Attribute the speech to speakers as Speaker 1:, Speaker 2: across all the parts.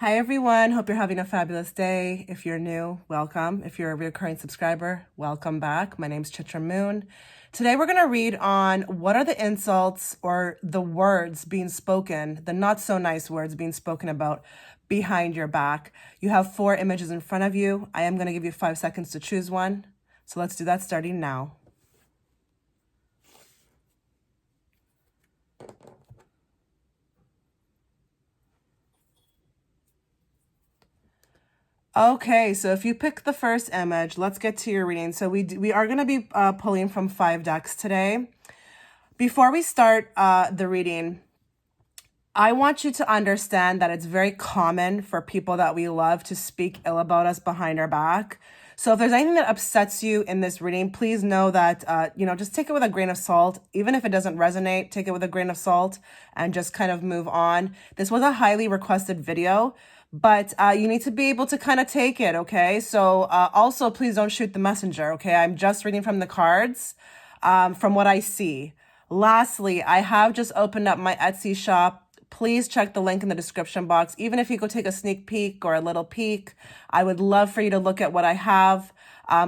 Speaker 1: Hi everyone, hope you're having a fabulous day. If you're new, welcome. If you're a recurring subscriber, welcome back. My name's Chitra Moon. Today we're going to read on what are the insults or the words being spoken, the not so nice words being spoken about behind your back. You have 4 images in front of you. I am going to give you 5 seconds to choose one. So let's do that starting now. Okay, so if you pick the first image, let's get to your reading. So we are going to be pulling from 5 decks today. Before we start the reading, I want you to understand that it's very common for people that we love to speak ill about us behind our back. So if there's anything that upsets you in this reading, please know that, just take it with a grain of salt. Even if it doesn't resonate, take it with a grain of salt and just kind of move on. This was a highly requested video, but you need to be able to kind of take it, okay? So also, please don't shoot the messenger, okay? I'm just reading from the cards, from what I see. Lastly, I have just opened up my Etsy shop. Please check the link in the description box. Even if you go take a sneak peek or a little peek, I would love for you to look at what I have.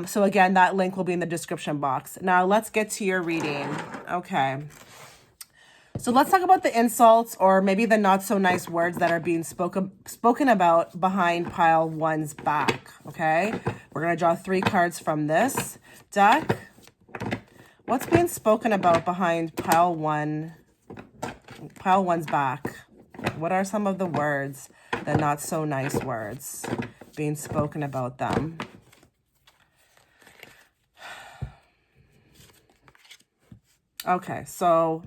Speaker 1: So again, that link will be in the description box. Now let's get to your reading. Okay. So let's talk about the insults or maybe the not so nice words that are being spoken about behind pile 1's back. Okay. We're going to draw 3 cards from this deck. What's being spoken about behind pile 1's back? What are some of the words, the not so nice words being spoken about them? Okay, so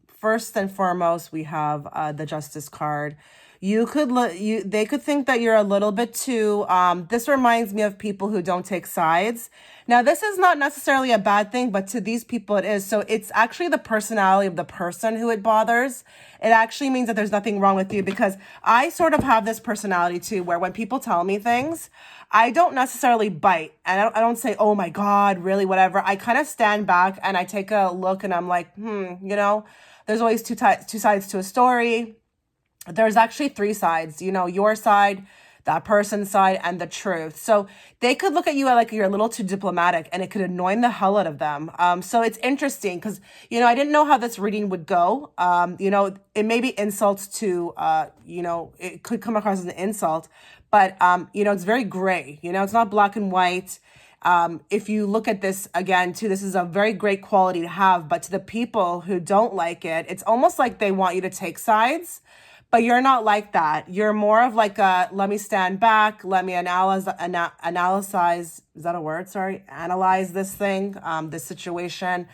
Speaker 1: first and foremost, we have the Justice card. They could think that you're a little bit too, this reminds me of people who don't take sides. Now, this is not necessarily a bad thing, but to these people it is. So it's actually the personality of the person who it bothers. It actually means that there's nothing wrong with you, because I sort of have this personality too, where when people tell me things, I don't necessarily bite, and I don't say, oh my God, really, whatever. I kind of stand back and I take a look and I'm like, there's always two sides to a story. There's actually 3 sides, your side, that person's side, and the truth. So they could look at you like you're a little too diplomatic, and it could annoy the hell out of them. So it's interesting because, I didn't know how this reading would go. It may be insults to, it could come across as an insult, but, it's very gray. It's not black and white. If you look at this again, too, this is a very great quality to have. But to the people who don't like it, it's almost like they want you to take sides. But you're not like that. You're more of like a, let me stand back, let me analyze, is that a word? Sorry. Analyze this thing, this situation,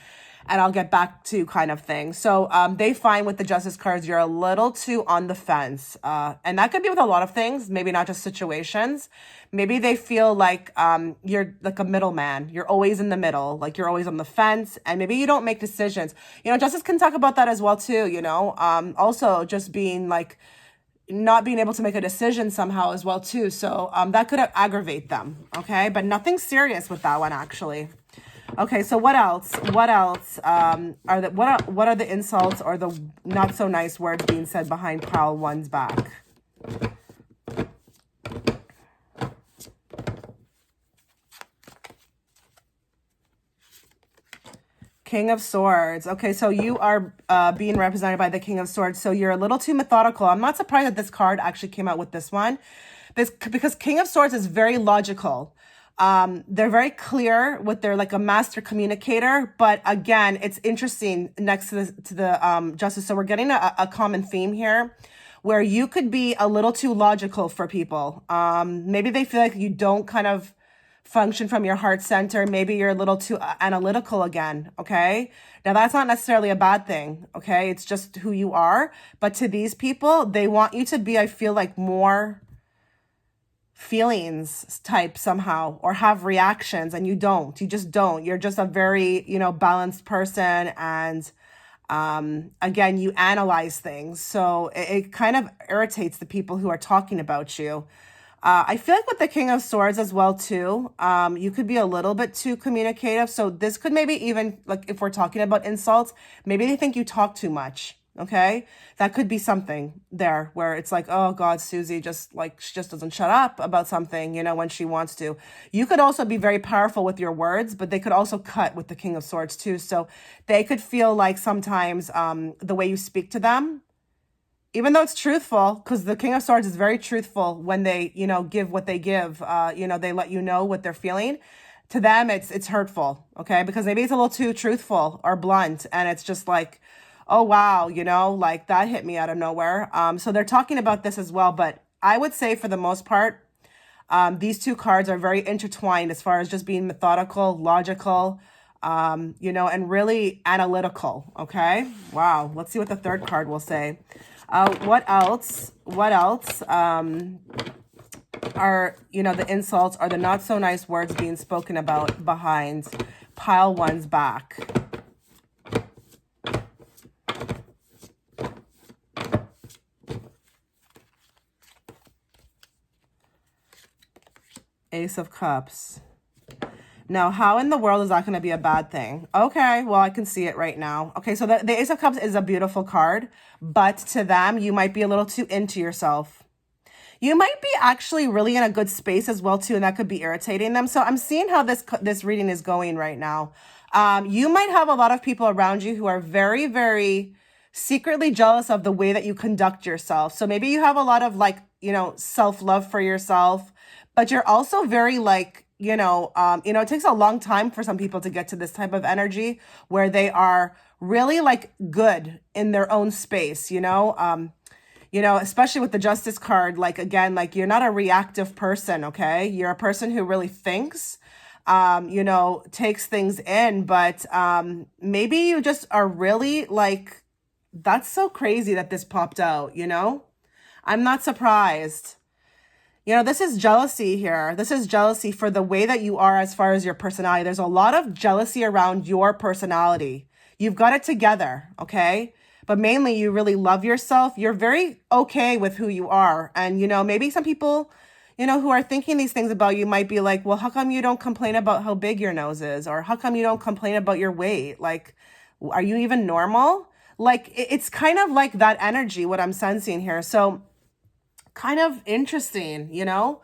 Speaker 1: and I'll get back to kind of thing. So they find with the Justice cards, you're a little too on the fence. And that could be with a lot of things, maybe not just situations. Maybe they feel like you're like a middleman. You're always in the middle, like you're always on the fence, and maybe you don't make decisions. Justice can talk about that as well too, also just being like, not being able to make a decision somehow as well too. So that could aggravate them, okay? But nothing serious with that one, actually. Okay, so what else? What are the insults or the not so nice words being said behind pile 1's back? King of Swords. Okay, so you are being represented by the King of Swords. So you're a little too methodical. I'm not surprised that this card actually came out with this one. Because King of Swords is very logical. They're very clear with their like a master communicator. But again, it's interesting next to the Justice. So we're getting a common theme here where you could be a little too logical for people. Maybe they feel like you don't kind of function from your heart center. Maybe you're a little too analytical again, okay? Now, that's not necessarily a bad thing, okay? It's just who you are. But to these people, they want you to be, I feel like, more feelings type somehow, or have reactions, and you don't. You just don't. You're just a very, balanced person, and again, you analyze things. So it kind of irritates the people who are talking about you. I feel like with the King of Swords as well, too, you could be a little bit too communicative. So this could maybe even, like if we're talking about insults, maybe they think you talk too much. Okay. That could be something there where it's like, oh God, Susie just like, she just doesn't shut up about something, when she wants to. You could also be very powerful with your words, but they could also cut with the King of Swords too. So they could feel like sometimes the way you speak to them, even though it's truthful, because the King of Swords is very truthful when they, give what they give, they let you know what they're feeling. To them, it's hurtful, okay? Because maybe it's a little too truthful or blunt, and it's just like, oh wow, like that hit me out of nowhere. So they're talking about this as well, but I would say for the most part, these two cards are very intertwined as far as just being methodical, logical, and really analytical. Okay. Wow. Let's see what the third card will say. What else? What else? Are, the insults or the not so nice words being spoken about behind pile one's back? Ace of Cups. Now, how in the world is that going to be a bad thing? Okay, well, I can see it right now. Okay, so the Ace of Cups is a beautiful card, but to them, you might be a little too into yourself. You might be actually really in a good space as well, too, and that could be irritating them. So I'm seeing how this reading is going right now. You might have a lot of people around you who are very, very secretly jealous of the way that you conduct yourself. So maybe you have a lot of self-love for yourself, but you're also very it takes a long time for some people to get to this type of energy where they are really good in their own space, especially with the Justice card, you're not a reactive person, okay? You're a person who really thinks, takes things in, but maybe you just are really that's so crazy that this popped out, I'm not surprised. This is jealousy here. This is jealousy for the way that you are as far as your personality. There's a lot of jealousy around your personality. You've got it together, okay? But mainly you really love yourself. You're very okay with who you are. And, maybe some people, who are thinking these things about you might be like, well, how come you don't complain about how big your nose is? Or how come you don't complain about your weight? Are you even normal? It's kind of like that energy, what I'm sensing here. So kind of interesting, a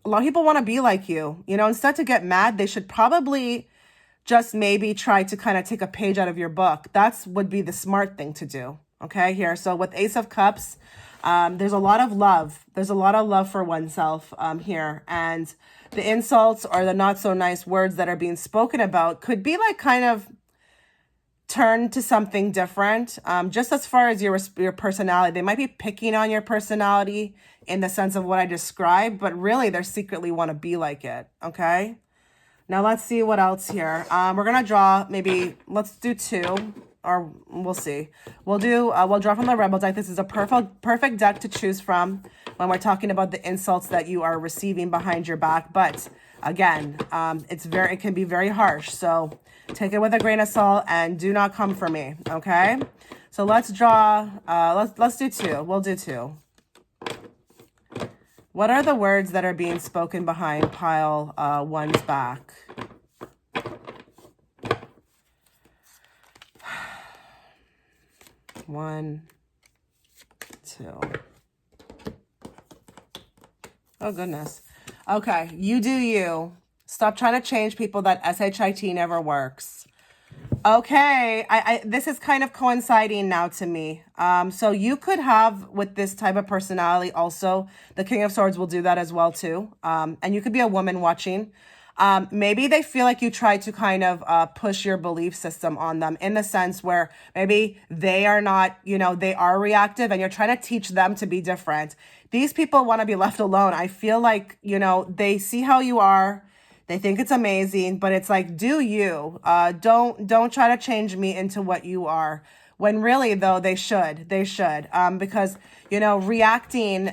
Speaker 1: lot of people want to be like you, instead to get mad, they should probably just maybe try to kind of take a page out of your book. That's would be the smart thing to do. Okay, here. So with Ace of Cups, there's a lot of love. There's a lot of love for oneself here. And the insults or the not so nice words that are being spoken about could be kind of turn to something different. Just as far as your personality, they might be picking on your personality in the sense of what I described, but really they secretly want to be like it. Okay. Now let's see what else here. We're going to draw let's do two, or we'll see. We'll draw from the Rebel deck. This is a perfect deck to choose from when we're talking about the insults that you are receiving behind your back. But again, it can be very harsh. So take it with a grain of salt and do not come for me. Okay. So let's draw, let's do two. We'll do two. What are the words that are being spoken behind pile one's back? One, two. Oh, goodness. Okay, you do you. Stop trying to change people. That SHIT never works. Okay, this is kind of coinciding now to me. So you could have with this type of personality also, the King of Swords will do that as well too. And you could be a woman watching. Maybe they feel like you try to kind of push your belief system on them in the sense where maybe they are not, they are reactive and you're trying to teach them to be different. These people want to be left alone. I feel like, they see how you are. They think it's amazing, but it's like, do you? Don't try to change me into what you are. When really, though, they should. Because, reacting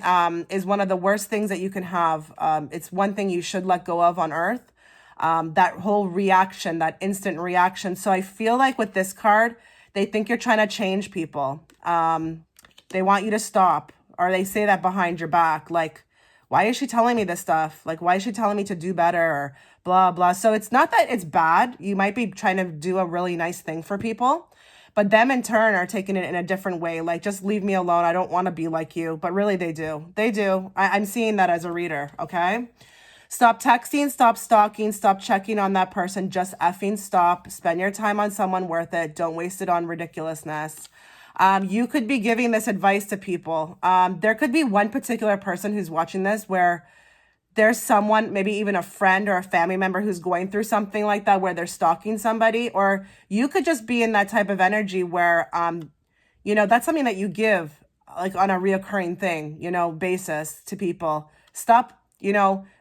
Speaker 1: is one of the worst things that you can have. It's one thing you should let go of on earth. That whole reaction, that instant reaction. So I feel like with this card, they think you're trying to change people. They want you to stop, or they say that behind your back, why is she telling me this stuff? Why is she telling me to do better or blah, blah. So it's not that it's bad. You might be trying to do a really nice thing for people, But them in turn are taking it in a different way. Like, just leave me alone. I don't want to be like you. But really, they do. They do. I'm seeing that as a reader, okay? Stop texting, stop stalking, stop checking on that person. Just effing stop. Spend your time on someone worth it. Don't waste it on ridiculousness. You could be giving this advice to people. There could be one particular person who's watching this where there's someone, maybe even a friend or a family member who's going through something like that, where they're stalking somebody, or you could just be in that type of energy where, that's something that you give like on a reoccurring thing, basis to people. Stop,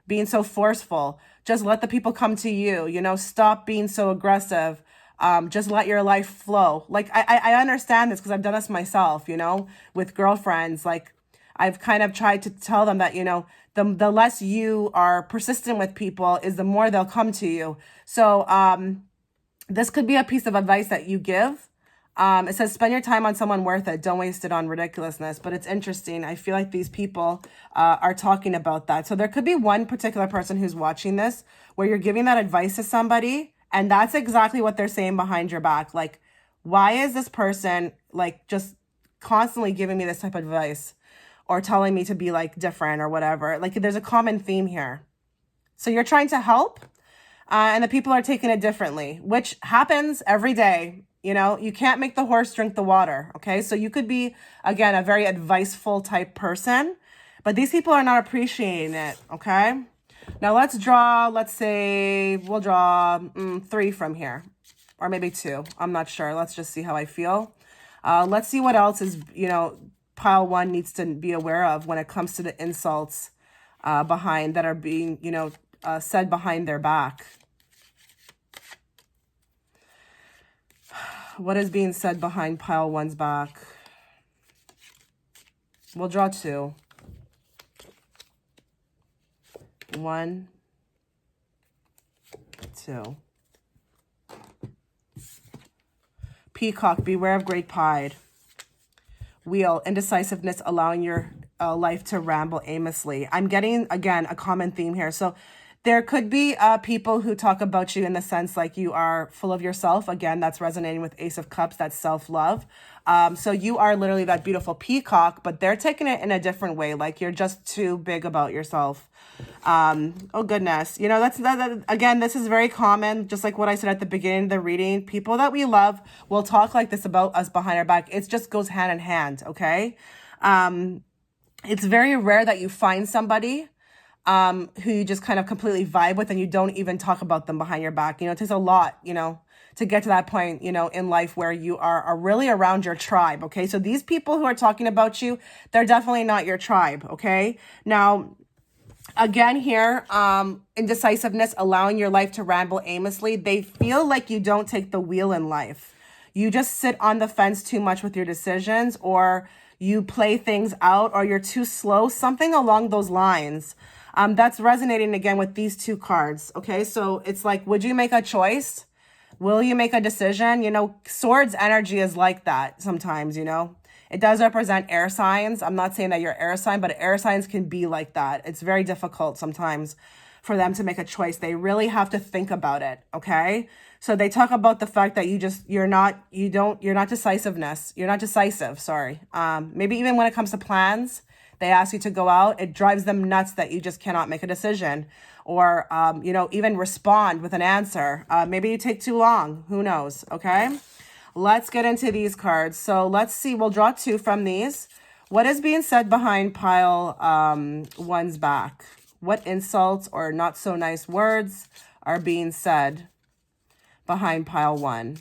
Speaker 1: being so forceful. Just let the people come to you, stop being so aggressive. Just let your life flow. Like, I understand this because I've done this myself, with girlfriends. Like, I've kind of tried to tell them that, the less you are persistent with people is the more they'll come to you. So this could be a piece of advice that you give. It says, spend your time on someone worth it. Don't waste it on ridiculousness. But it's interesting. I feel like these people are talking about that. So there could be one particular person who's watching this where you're giving that advice to somebody, and that's exactly what they're saying behind your back. Like, why is this person like just constantly giving me this type of advice or telling me to be like different or whatever? Like, there's a common theme here. So you're trying to help, and the people are taking it differently, which happens every day. You can't make the horse drink the water. Okay. So you could be, again, a very adviceful type person, but these people are not appreciating it. Okay. Now let's draw, we'll draw 3 from here, or maybe 2. I'm not sure. Let's just see how I feel. Let's see what else is, pile 1 needs to be aware of when it comes to the insults behind that are being, said behind their back. What is being said behind pile 1's back? We'll draw 2. 1, 2. Peacock, beware of great pride. Wheel, indecisiveness, allowing your life to ramble aimlessly. I'm getting, again, a common theme here. So there could be people who talk about you in the sense like you are full of yourself. Again, that's resonating with Ace of Cups. That's self-love. So you are literally that beautiful peacock, but they're taking it in a different way. Like, you're just too big about yourself. Oh goodness. Again, this is very common. Just like what I said at the beginning of the reading, people that we love will talk like this about us behind our back. It just goes hand in hand. Okay. It's very rare that you find somebody who you just kind of completely vibe with and you don't even talk about them behind your back. It takes a lot, to get to that point, in life where you are really around your tribe. Okay. So these people who are talking about you, they're definitely not your tribe. Okay. Now, again here, indecisiveness, allowing your life to ramble aimlessly. They feel like you don't take the wheel in life. You just sit on the fence too much with your decisions, or you play things out, or you're too slow, something along those lines. That's resonating again with these 2 cards. Okay, so it's like, would you make a choice? Will you make a decision? Swords energy is like that sometimes, It does represent air signs. I'm not saying that you're air sign, but air signs can be like that. It's very difficult sometimes for them to make a choice. They really have to think about it. Okay. So they talk about the fact that you're not decisiveness. You're not decisive. Sorry. Maybe even when it comes to plans, they ask you to go out. It drives them nuts that you just cannot make a decision or, even respond with an answer. Maybe you take too long. Who knows? Okay. Let's get into these cards. So let's see. We'll draw 2 from these. What is being said behind pile 1's back? What insults or not so nice words are being said behind pile 1?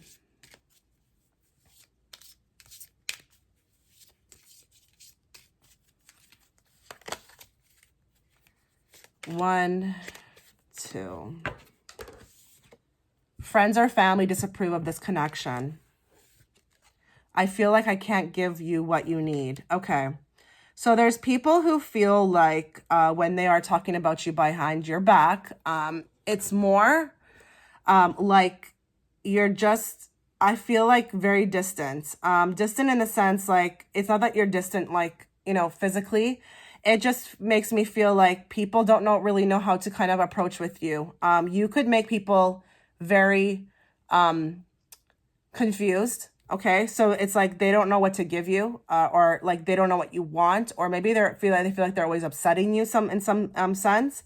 Speaker 1: One, 2. Friends or family disapprove of this connection. I feel like I can't give you what you need. Okay. So there's people who feel like when they are talking about you behind your back, it's more like you're just, I feel like very distant. Distant in the sense like, it's not that you're distant like, physically. It just makes me feel like people don't really know how to kind of approach with you. You could make people very confused. Okay, so it's like they don't know what to give you, or like they don't know what you want, or maybe they feel like they're always upsetting you in some sense.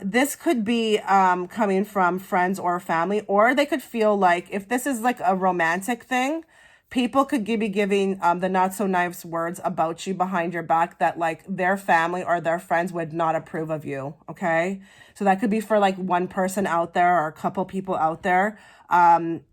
Speaker 1: This could be coming from friends or family, or they could feel like if this is like a romantic thing, people could be giving the not so nice words about you behind your back that like their family or their friends would not approve of you. Okay, so that could be for like one person out there or a couple people out there.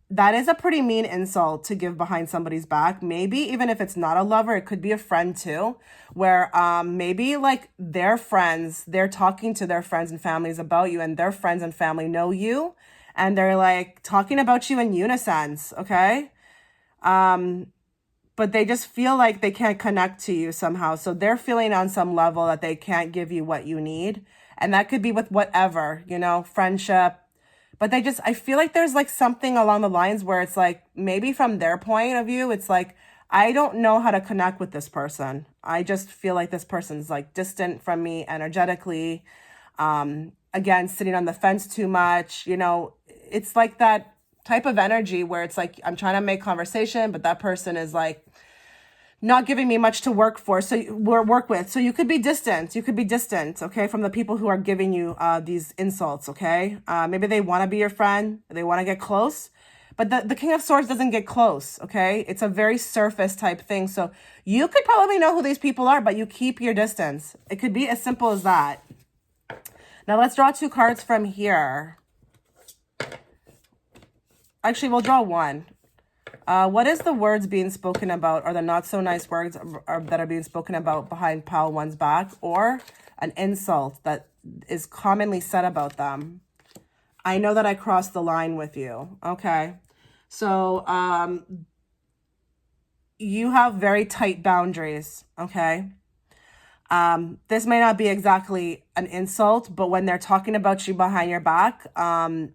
Speaker 1: That is a pretty mean insult to give behind somebody's back. Maybe even if it's not a lover, it could be a friend too, where maybe like their friends, they're talking to their friends and families about you, and their friends and family know you, and they're like talking about you in unison, okay? But they just feel like they can't connect to you somehow. So they're feeling on some level that they can't give you what you need. And that could be with whatever, friendship. But I feel like there's like something along the lines where it's like, maybe from their point of view, it's like, I don't know how to connect with this person. I just feel like this person's like distant from me energetically. Again, sitting on the fence too much, it's like that type of energy where it's like, I'm trying to make conversation, but that person is like, not giving me much to work with. So you could be distant. Okay, from the people who are giving you these insults. Okay, maybe they want to be your friend. They want to get close, but the King of Swords doesn't get close. Okay, it's a very surface type thing. So you could probably know who these people are, but you keep your distance. It could be as simple as that. Now let's draw 2 cards from here. Actually, we'll draw one. What is the words being spoken about, or the not so nice words that are being spoken about behind pile 1's back, or an insult that is commonly said about them? I know that I crossed the line with you. Okay. So you have very tight boundaries. Okay. This may not be exactly an insult, but when they're talking about you behind your back,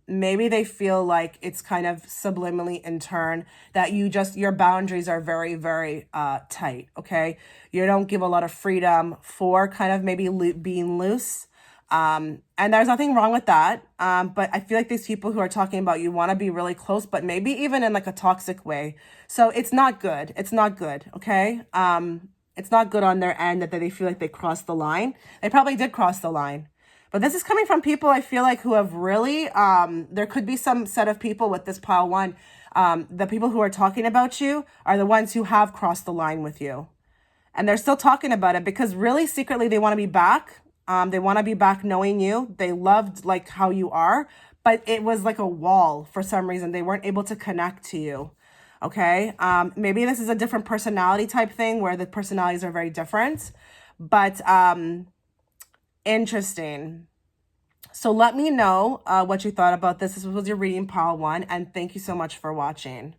Speaker 1: maybe they feel like it's kind of subliminally in turn that your boundaries are very, very tight, okay? You don't give a lot of freedom for kind of maybe being loose. And there's nothing wrong with that. But I feel like these people who are talking about you want to be really close, but maybe even in like a toxic way. So it's not good. It's not good, okay? It's not good on their end that they feel like they crossed the line. They probably did cross the line. But this is coming from people, I feel like, who have really, there could be some set of people with this pile 1. The people who are talking about you are the ones who have crossed the line with you. And they're still talking about it because really secretly they want to be back. They want to be back knowing you. They loved like how you are, but it was like a wall for some reason. They weren't able to connect to you. Okay, maybe this is a different personality type thing where the personalities are very different, but interesting. So let me know what you thought about this. This was your reading, pile 1, and thank you so much for watching.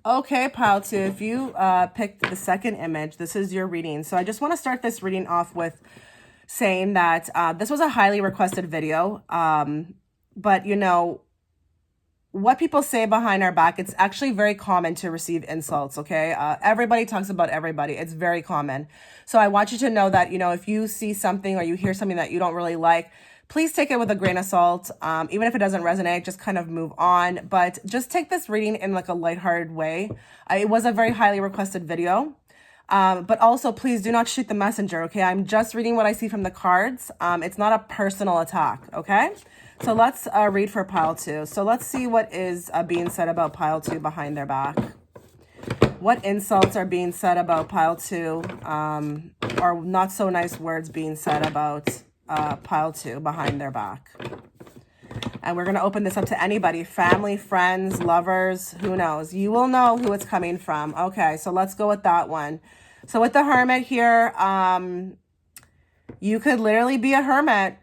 Speaker 1: Okay, pile 2, if you picked the second image, this is your reading. So I just want to start this reading off with saying that this was a highly requested video. But what people say behind our back, it's actually very common to receive insults, okay? Everybody talks about everybody. It's very common. So I want you to know that, if you see something or you hear something that you don't really like, please take it with a grain of salt. Even if it doesn't resonate, just kind of move on. But just take this reading in like a lighthearted way. It was a very highly requested video. But also, please do not shoot the messenger, okay? I'm just reading what I see from the cards. It's not a personal attack, okay? So let's read for pile 2. So let's see what is being said about pile 2 behind their back. What insults are being said about pile 2, or not so nice words being said about pile 2 behind their back. And we're going to open this up to anybody, family, friends, lovers, who knows? You will know who it's coming from. Okay, so let's go with that one. So with the Hermit here, you could literally be a hermit.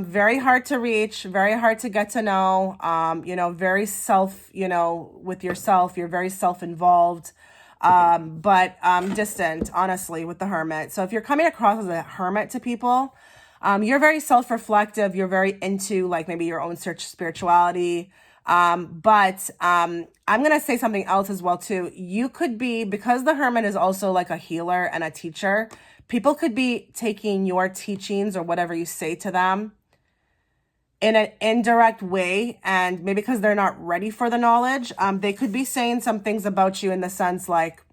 Speaker 1: Very hard to reach, very hard to get to know, very with yourself. You're very self-involved, but distant, honestly, with the Hermit. So if you're coming across as a hermit to people, You're very self-reflective. You're very into like maybe your own search spirituality. But I'm going to say something else as well too. You could be, because the Hermit is also like a healer and a teacher, people could be taking your teachings or whatever you say to them in an indirect way, and maybe because they're not ready for the knowledge, they could be saying some things about you in the sense like,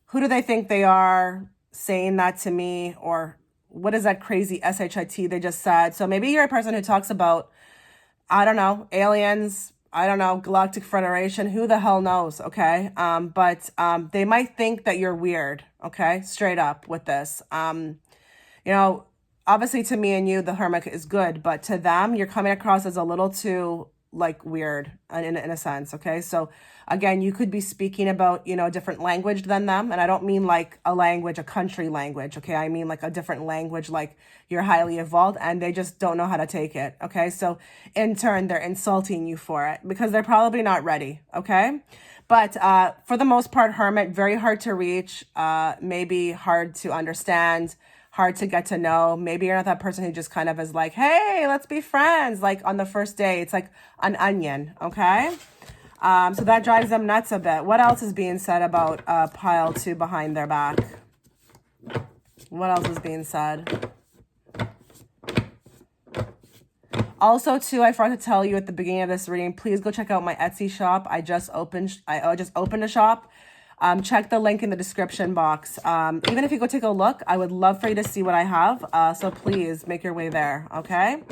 Speaker 1: who do they think they are saying that to me? Or what is that crazy SHIT they just said? So maybe you're a person who talks about, I don't know, aliens, I don't know, Galactic Federation, who the hell knows, okay? But they might think that you're weird, okay? Straight up with this. You know, obviously to me and you, the Hermit is good, but to them, you're coming across as a little too like weird in a sense, okay? So again, you could be speaking about, you know, a different language than them. And I don't mean like a language, a country language, okay? I mean like a different language, like you're highly evolved and they just don't know how to take it, okay? So in turn, they're insulting you for it because they're probably not ready, okay? But for the most part, Hermit, very hard to reach, maybe hard to understand, hard to get to know. Maybe you're not that person who just kind of is like, hey, let's be friends. Like on the first day, it's like an onion, okay? So that drives them nuts a bit. What else is being said about pile 2 behind their back? What else is being said? Also, too, I forgot to tell you at the beginning of this reading, please go check out my Etsy shop. I just opened a shop. Check the link in the description box. Even if you go take a look, I would love for you to see what I have. So please make your way there, okay?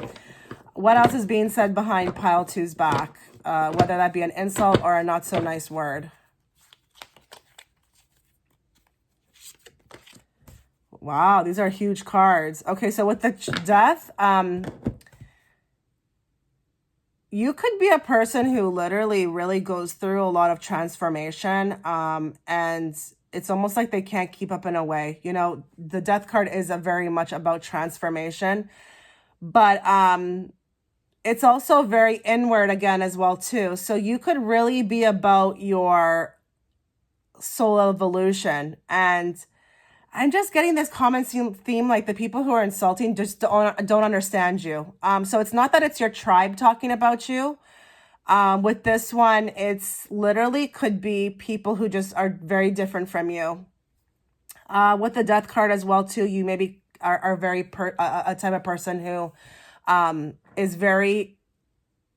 Speaker 1: What else is being said behind pile 2's back? Whether that be an insult or a not so nice word. Wow, these are huge cards. Okay, so with the death, you could be a person who literally really goes through a lot of transformation, and it's almost like they can't keep up in a way. You know, the death card is a very much about transformation, but it's also very inward again as well too. So you could really be about your soul evolution. And I'm just getting this common theme, like the people who are insulting just don't understand you. So it's not that it's your tribe talking about you. With this one, it's literally could be people who just are very different from you. With the death card as well too, you maybe are very a type of person who is very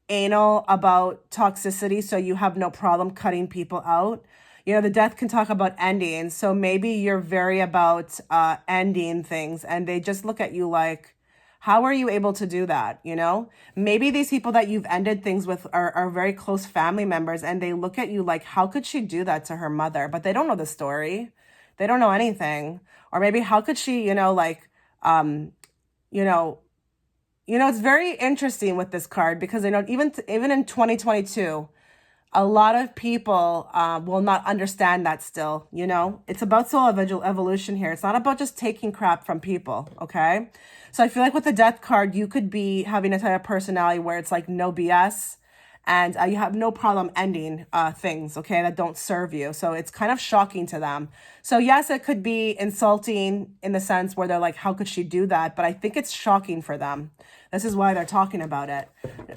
Speaker 1: anal about toxicity, so you have no problem cutting people out. You know, the death can talk about endings, so maybe you're very about ending things, and they just look at you like, how are you able to do that? You know, maybe these people that you've ended things with are very close family members, and they look at you like, how could she do that to her mother? But they don't know the story. They don't know anything. Or maybe how could she, you know, like, you know, it's very interesting with this card because, you know, even in 2022, a lot of people will not understand that still, you know? It's about soul evolution here. It's not about just taking crap from people, okay? So I feel like with the death card, you could be having a type of personality where it's like no BS, and you have no problem ending things, okay, that don't serve you. So it's kind of shocking to them. So yes, it could be insulting in the sense where they're like, how could she do that? But I think it's shocking for them. This is why they're talking about it.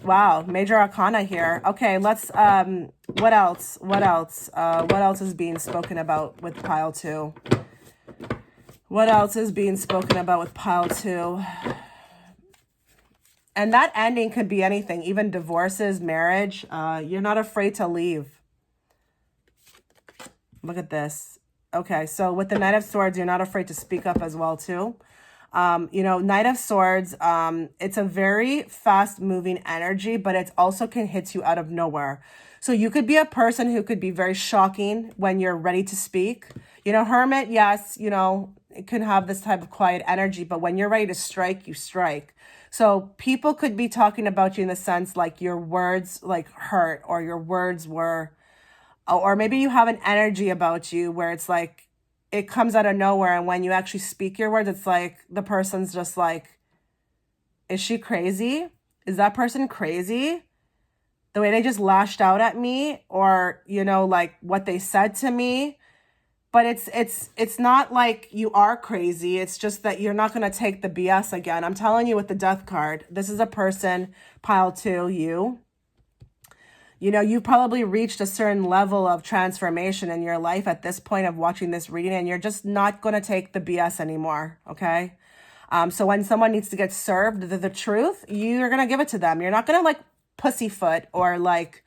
Speaker 1: Wow, major arcana here. Okay, let's, what else? What else is being spoken about with pile 2? What else is being spoken about with pile 2? And that ending could be anything, even divorces, marriage. You're not afraid to leave. Look at this. Okay, so with the Knight of Swords, you're not afraid to speak up as well, too. You know, Knight of Swords, it's a very fast-moving energy, but it also can hit you out of nowhere. So you could be a person who could be very shocking when you're ready to speak. You know, Hermit, yes, you know, it could have this type of quiet energy, but when you're ready to strike, you strike. So people could be talking about you in the sense like your words like hurt, or your words were, or maybe you have an energy about you where it's like it comes out of nowhere, and when you actually speak your words, it's like the person's just like, is she crazy? Is that person crazy? The way they just lashed out at me, or, you know, like what they said to me, but it's not like you are crazy. It's just that you're not going to take the BS again. I'm telling you with the death card, this is a person, pile 2, you know, you've probably reached a certain level of transformation in your life at this point of watching this reading, and you're just not going to take the BS anymore, okay? So when someone needs to get served the truth, you're going to give it to them. You're not going to like pussyfoot or like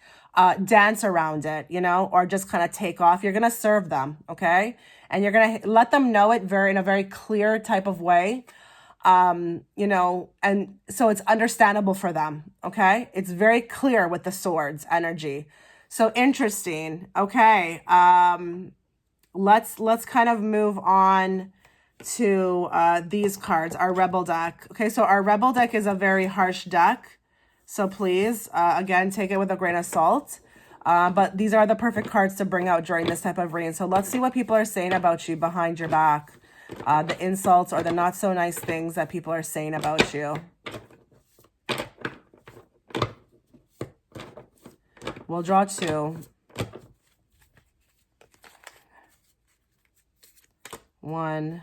Speaker 1: dance around it, you know, or just kind of take off. You're going to serve them, okay? And you're going to let them know it in a very clear type of way. You know, and so it's understandable for them, okay? It's very clear with the swords energy. So interesting. Okay. Let's kind of move on to these cards, our Rebel deck. Okay, so our Rebel deck is a very harsh deck. So please, again, take it with a grain of salt. But these are the perfect cards to bring out during this type of reading. So let's see what people are saying about you behind your back. The insults or the not so nice things that people are saying about you. We'll draw 2. 1,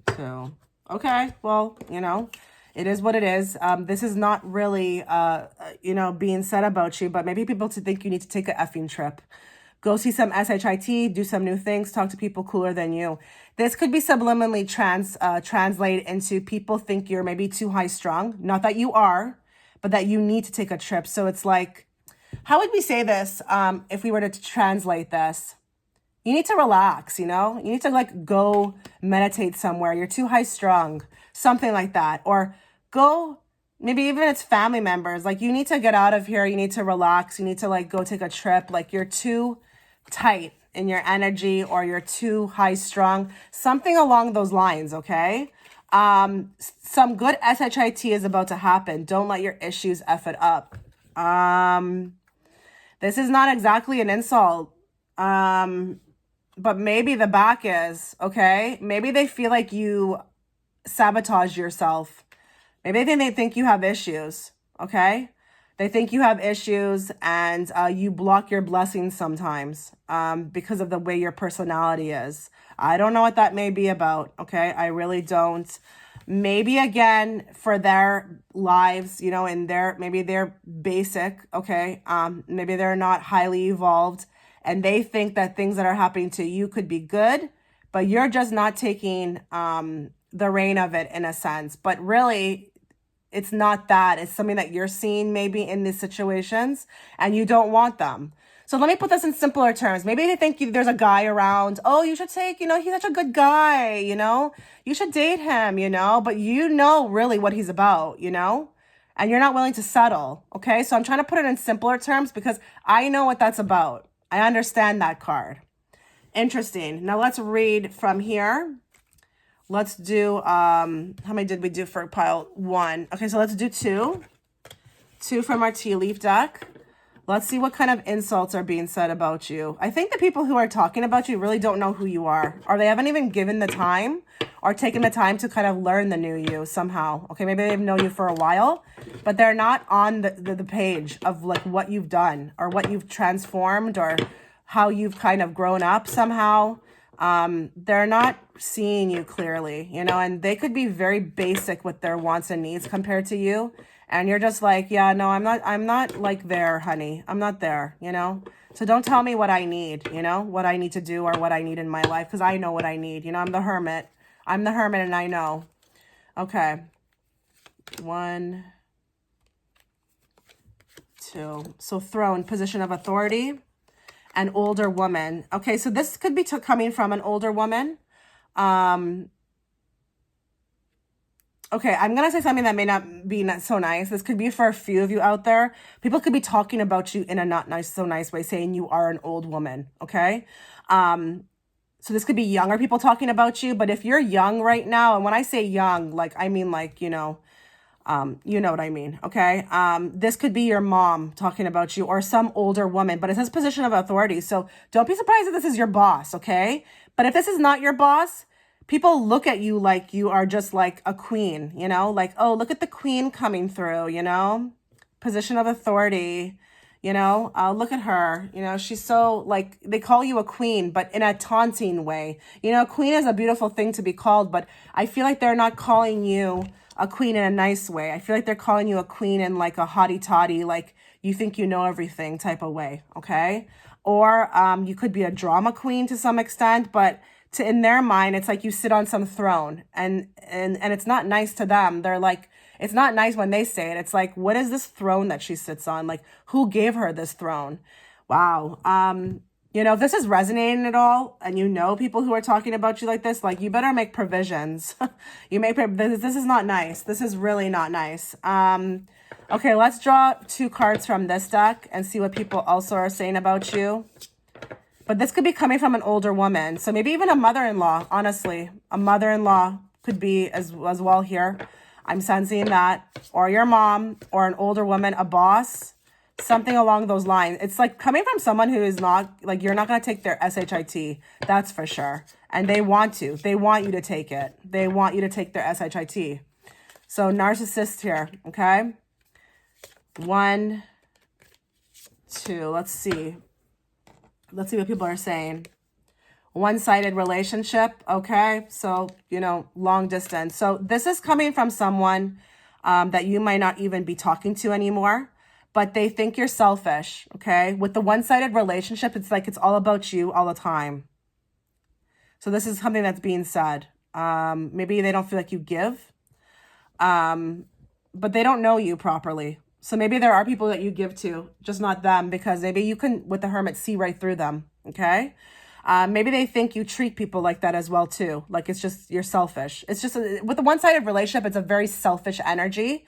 Speaker 1: 2. Okay, well, you know, it is what it is. This is not really, you know, being said about you, but maybe people to think you need to take an effing trip. Go see some SHIT, do some new things, talk to people cooler than you. This could be subliminally translated into people think you're maybe too high strung. Not that you are, but that you need to take a trip. So it's like, how would we say this if we were to translate this? You need to relax, you know? You need to like go meditate somewhere. You're too high strung, something like that. Or go, maybe even it's family members. Like you need to get out of here. You need to relax. You need to like go take a trip. Like you're too tight in your energy or you're too high strung, something along those lines. Okay. Some good SHIT is about to happen. Don't let your issues F it up. This is not exactly an insult. But maybe the back is, okay? Maybe they feel like you sabotage yourself. Maybe they think you have issues, okay? They think you have issues and you block your blessings sometimes because of the way your personality is. I don't know what that may be about, okay? I really don't. Maybe again, for their lives, you know, and maybe they're basic, okay? Maybe they're not highly evolved and they think that things that are happening to you could be good, but you're just not taking the reign of it in a sense. But really, it's not that. It's something that you're seeing maybe in these situations and you don't want them. So let me put this in simpler terms. Maybe they think there's a guy around. Oh, you should take, you know, he's such a good guy, you know, you should date him, you know, but you know really what he's about, you know, and you're not willing to settle. Okay. So I'm trying to put it in simpler terms because I know what that's about. I understand that card. Interesting. Now let's read from here. Let's do, how many did we do for pile 1? Okay, so let's do 2. 2 from our tea leaf deck. Let's see what kind of insults are being said about you. I think the people who are talking about you really don't know who you are, or they haven't even given the time or taken the time to kind of learn the new you somehow. Okay, maybe they've known you for a while, but they're not on the page of like what you've done or what you've transformed or how you've kind of grown up somehow. They're not seeing you clearly, you know, and they could be very basic with their wants and needs compared to you. And you're just like, yeah, no, I'm not like there, honey. I'm not there, you know? So don't tell me what I need, you know, what I need to do or what I need in my life. Cause I know what I need. You know, I'm the hermit and I know. Okay. 1, 2. So throne, position of authority. An older woman. Okay, so this could be coming from an older woman. Okay, I'm going to say something that may not be so nice. This could be for a few of you out there. People could be talking about you in a not nice, so nice way, saying you are an old woman, okay? So this could be younger people talking about you, but if you're young right now, and when I say young, like, I mean like, you know what I mean, okay? This could be your mom talking about you or some older woman, but it says position of authority. So don't be surprised if this is your boss, okay? But if this is not your boss, people look at you like you are just like a queen, you know? Like, oh, look at the queen coming through, you know? Position of authority. You know, look at her. You know, she's so like, they call you a queen, but in a taunting way. You know, queen is a beautiful thing to be called, but I feel like they're not calling you a queen in a nice way. I feel like they're calling you a queen in like a haughty toddy, like you think you know everything type of way. Okay. Or you could be a drama queen to some extent, but in their mind, it's like you sit on some throne and it's not nice to them. They're like, it's not nice when they say it. It's like, what is this throne that she sits on? Like, who gave her this throne? Wow. You know, if this is resonating at all, and you know people who are talking about you like this, like you better make provisions. This is not nice. This is really not nice. Okay, let's draw 2 cards from this deck and see what people also are saying about you. But this could be coming from an older woman. So maybe even a mother-in-law, honestly. A mother-in-law could be as well here. I'm sensing that. Or your mom, or an older woman, a boss, something along those lines. It's like coming from someone who is not, like, you're not going to take their SHIT. That's for sure. And they want to. They want you to take it. They want you to take their SHIT. So narcissist here, okay? 1, 2. Let's see. Let's see what people are saying. One-sided relationship, okay? So, you know, long distance. So this is coming from someone that you might not even be talking to anymore, but they think you're selfish, okay? With the one-sided relationship, it's like it's all about you all the time. So this is something that's being said. Maybe they don't feel like you give, but they don't know you properly. So maybe there are people that you give to, just not them, because maybe you can, with the Hermit, see right through them, okay? Maybe they think you treat people like that as well too. Like it's just, you're selfish. It's just, with the one-sided relationship, it's a very selfish energy.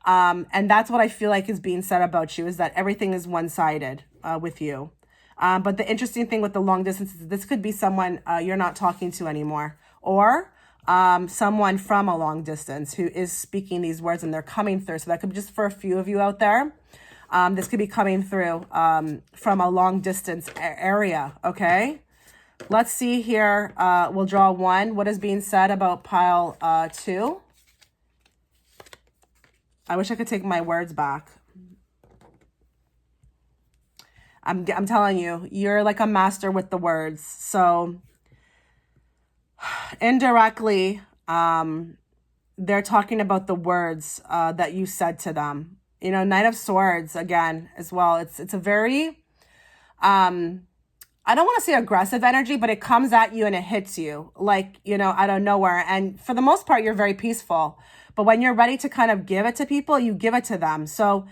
Speaker 1: And that's what I feel like is being said about you, is that everything is one-sided with you. But the interesting thing with the long distance is this could be someone you're not talking to anymore, or someone from a long distance who is speaking these words and they're coming through. So that could be just for a few of you out there. This could be coming through from a long distance area, okay? Let's see here. We'll draw 1. What is being said about pile 2? I wish I could take my words back. I'm telling you, you're like a master with the words. So indirectly, they're talking about the words that you said to them. You know, Knight of Swords again as well. It's a very I don't want to say aggressive energy, but it comes at you and it hits you like, you know, out of nowhere. And for the most part, you're very peaceful. But when you're ready to kind of give it to people, you give it to them. So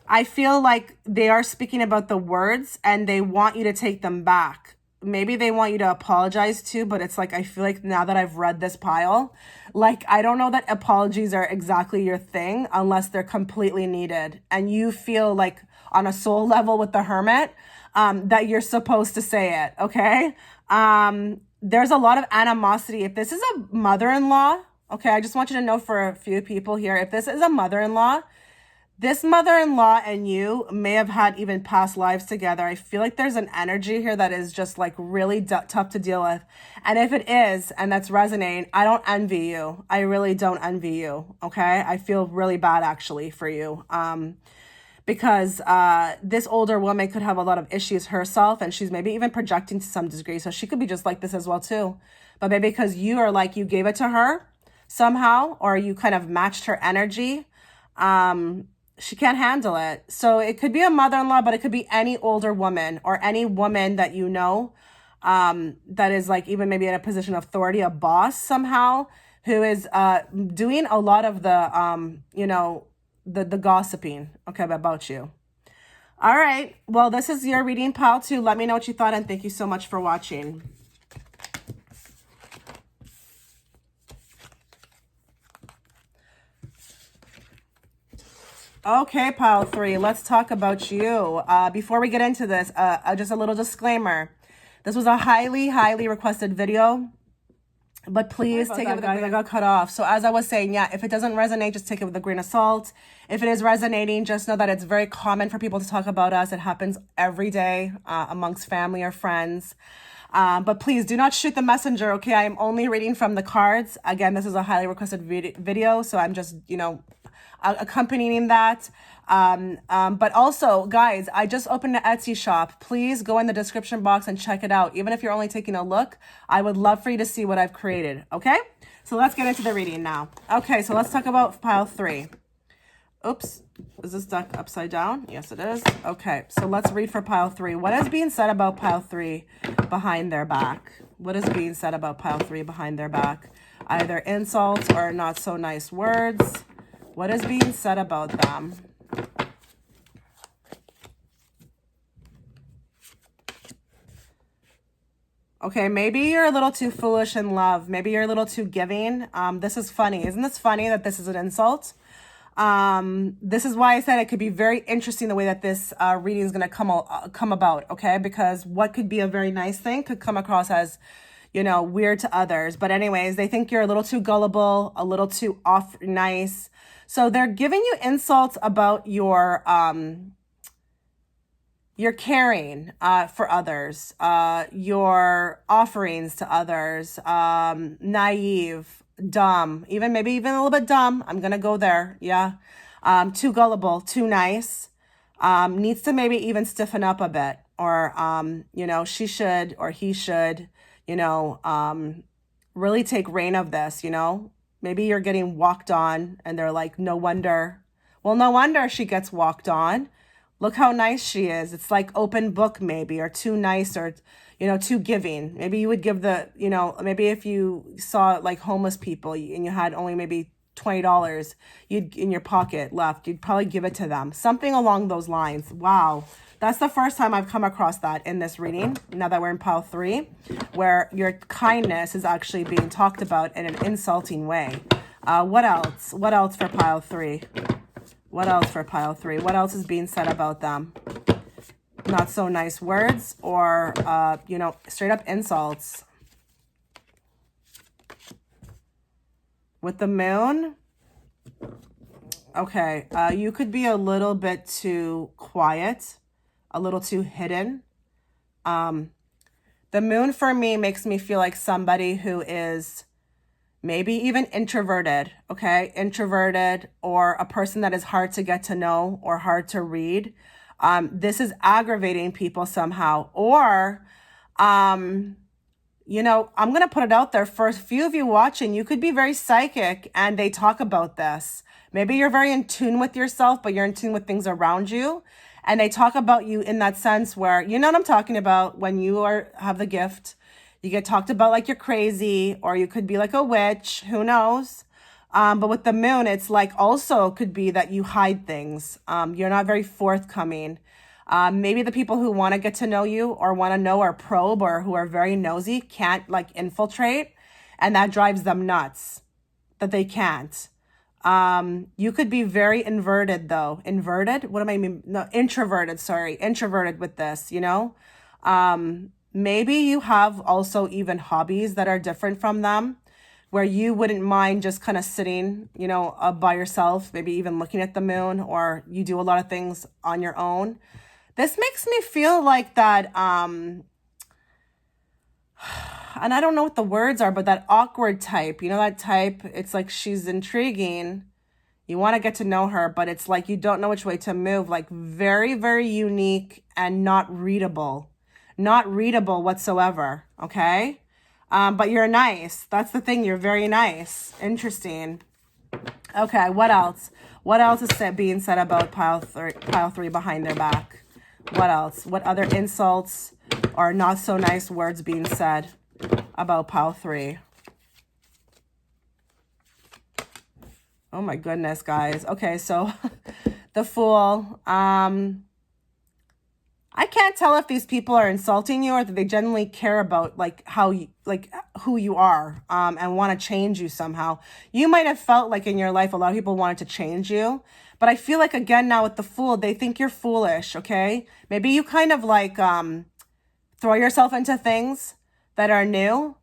Speaker 1: I feel like they are speaking about the words and they want you to take them back. Maybe they want you to apologize too, but it's like, I feel like now that I've read this pile, like, I don't know that apologies are exactly your thing unless they're completely needed. And you feel like on a soul level with the Hermit, that you're supposed to say it, okay? There's a lot of animosity. If this is a mother-in-law, okay, I just want you to know for a few people here, if this is a mother-in-law, this mother-in-law and you may have had even past lives together. I feel like there's an energy here that is just like really tough to deal with. And if it is, and that's resonating, I don't envy you. I really don't envy you, okay? I feel really bad actually for you. Because this older woman could have a lot of issues herself, and she's maybe even projecting to some degree. So she could be just like this as well too. But maybe because you are like, you gave it to her somehow, or you kind of matched her energy, she can't handle it. So it could be a mother-in-law, but it could be any older woman or any woman that you know that is like even maybe in a position of authority, a boss somehow, who is doing a lot of the, you know, the gossiping, okay, about you. All right. Well, this is your reading, pile 2. Let me know what you thought, and thank you so much for watching. Okay, pile 3, let's talk about you. Before we get into this, just a little disclaimer. This was a highly, highly requested video. But please take it with a grain. I got cut off. So as I was saying, yeah, if it doesn't resonate, just take it with a grain of salt. If it is resonating, just know that it's very common for people to talk about us. It happens every day amongst family or friends. But please do not shoot the messenger, okay? I am only reading from the cards. Again, this is a highly requested video, so I'm just, you know, accompanying that. But also, guys, I just opened an Etsy shop. Please go in the description box and check it out. Even if you're only taking a look, I would love for you to see what I've created. Okay, so let's get into the reading now. Okay, so let's talk about pile 3. Oops, is this duck upside down? Yes, it is. Okay, so let's read for pile 3. What is being said about pile 3 behind their back? What is being said about pile 3 behind their back? Either insults or not so nice words. What is being said about them? Okay, maybe you're a little too foolish in love. Maybe you're a little too giving. This is funny. Isn't this funny that this is an insult? This is why I said it could be very interesting the way that this reading is going to come about, okay? Because what could be a very nice thing could come across as, you know, weird to others. But anyways, they think you're a little too gullible, a little too nice. So they're giving you insults about your caring for others, your offerings to others, naive, dumb, maybe even a little bit dumb. I'm going to go there. Yeah. Too gullible, too nice, needs to maybe even stiffen up a bit, or, you know, she should, or he should, you know, really take reign of this, you know, maybe you're getting walked on and they're like, no wonder. Well, no wonder she gets walked on. Look how nice she is. It's like open book maybe, or too nice, or, you know, too giving. Maybe you would give the, you know, maybe if you saw like homeless people and you had only maybe $20 in your pocket left, you'd probably give it to them. Something along those lines. Wow. That's the first time I've come across that in this reading, now that we're in pile 3, where your kindness is actually being talked about in an insulting way. What else? What else for pile 3? What else for pile 3? What else is being said about them? Not so nice words, or, you know, straight up insults. With the moon, okay, you could be a little bit too quiet, a little too hidden. The moon for me makes me feel like somebody who is maybe even introverted, okay? Introverted, or a person that is hard to get to know or hard to read. This is aggravating people somehow. Or, you know, I'm going to put it out there for a few of you watching. You could be very psychic and they talk about this. Maybe you're very in tune with yourself, but you're in tune with things around you. And they talk about you in that sense where, you know what I'm talking about, when you have the gift. You get talked about like you're crazy, or you could be like a witch, who knows? But with the moon, it's like also could be that you hide things. You're not very forthcoming. Maybe the people who want to get to know you or want to know or probe, or who are very nosy, can't like infiltrate. And that drives them nuts that they can't. You could be very inverted though. Inverted? What am I mean? No, introverted, sorry. Introverted with this, you know? Maybe you have also even hobbies that are different from them, where you wouldn't mind just kind of sitting, you know, by yourself, maybe even looking at the moon, or you do a lot of things on your own. This makes me feel like that, and I don't know what the words are, but that awkward type, you know, that type, it's like she's intriguing. You want to get to know her, but it's like you don't know which way to move, like very, very unique and not readable. Not readable whatsoever, okay? But you're nice. That's the thing. You're very nice. Interesting. Okay, what else? What else is being said about pile 3 behind their back? What else? What other insults or not so nice words being said about pile 3? Oh my goodness, guys. Okay, so the Fool. I can't tell if these people are insulting you or that they genuinely care about like how you, like who you are, and want to change you somehow. You might have felt like in your life a lot of people wanted to change you, but I feel like again now with the Fool, they think you're foolish. Okay, maybe you kind of like throw yourself into things that are new,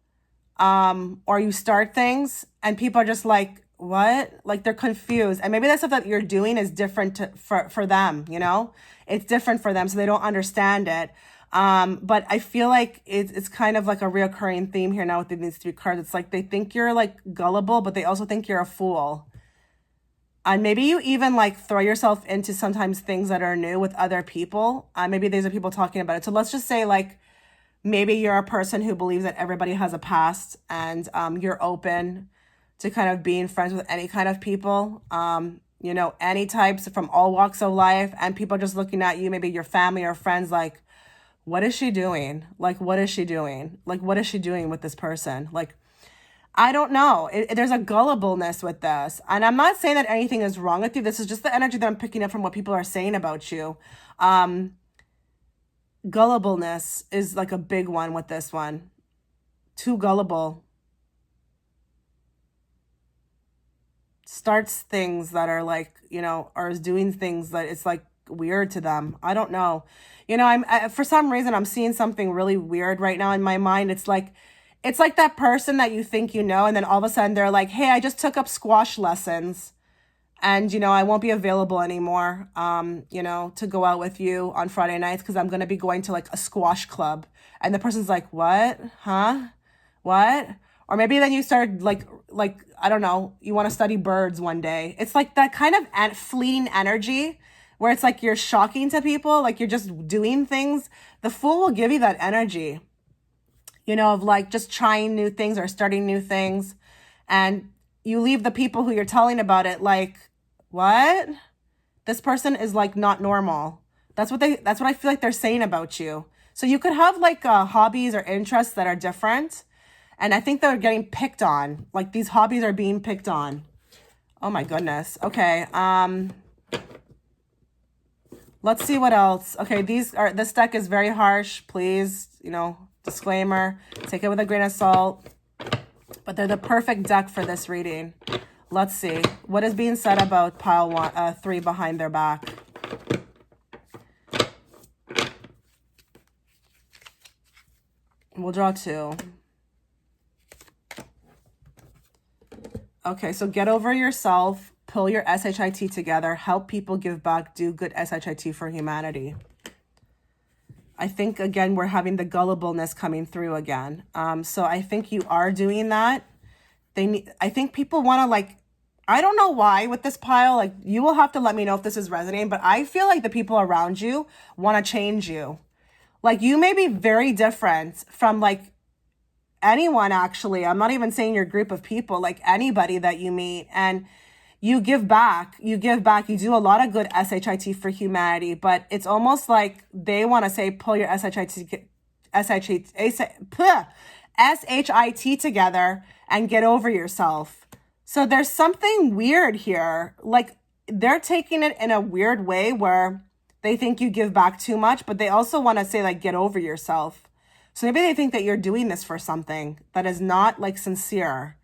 Speaker 1: or you start things and people are just like, what? Like they're confused. And maybe that stuff that you're doing is different for them, you know? It's different for them, so they don't understand it. But I feel like it's kind of like a reoccurring theme here now with these 3 cards. It's like they think you're like gullible, but they also think you're a fool. And maybe you even like throw yourself into sometimes things that are new with other people. Maybe these are people talking about it. So let's just say like maybe you're a person who believes that everybody has a past, and you're open to kind of being friends with any kind of people, you know, any types from all walks of life, and people just looking at you, maybe your family or friends, like, what is she doing? Like, what is she doing? Like, what is she doing with this person? Like, I don't know. There's a gullibleness with this. And I'm not saying that anything is wrong with you. This is just the energy that I'm picking up from what people are saying about you. Gullibleness is like a big one with this one. Too gullible. Starts things that are like, you know, or is doing things that it's like weird to them. I don't know. You know, for some reason I'm seeing something really weird right now in my mind. It's like that person that you think you know, and then all of a sudden they're like, hey, I just took up squash lessons, and, you know, I won't be available anymore, you know, to go out with you on Friday nights because I'm going to be going to like a squash club. And the person's like, what? Huh? What? Or maybe then you start like, I don't know, you want to study birds one day. It's like that kind of fleeting energy where it's like you're shocking to people, like you're just doing things. The Fool will give you that energy, you know, of like just trying new things or starting new things. And you leave the people who you're telling about it like, what? This person is like not normal. That's what I feel like they're saying about you. So you could have like hobbies or interests that are different. And I think they're getting picked on. Like these hobbies are being picked on. Oh my goodness. Okay. Let's see what else. Okay, this deck is very harsh. Please, you know, disclaimer, take it with a grain of salt. But they're the perfect deck for this reading. Let's see. What is being said about pile 3 behind their back? We'll draw 2. Okay, so get over yourself. Pull your SHIT together. Help people, give back. Do good SHIT for humanity. I think, again, we're having the gullibleness coming through again. So I think you are doing that. I think people want to, like, I don't know why with this pile, like, you will have to let me know if this is resonating, but I feel like the people around you want to change you. Like, you may be very different from, like, anyone, actually. I'm not even saying your group of people, like anybody that you meet, and you give back, you do a lot of good SHIT for humanity, but it's almost like they want to say, pull your SHIT together and get over yourself. So there's something weird here. Like they're taking it in a weird way where they think you give back too much, but they also want to say like, get over yourself. So maybe they think that you're doing this for something that is not like sincere.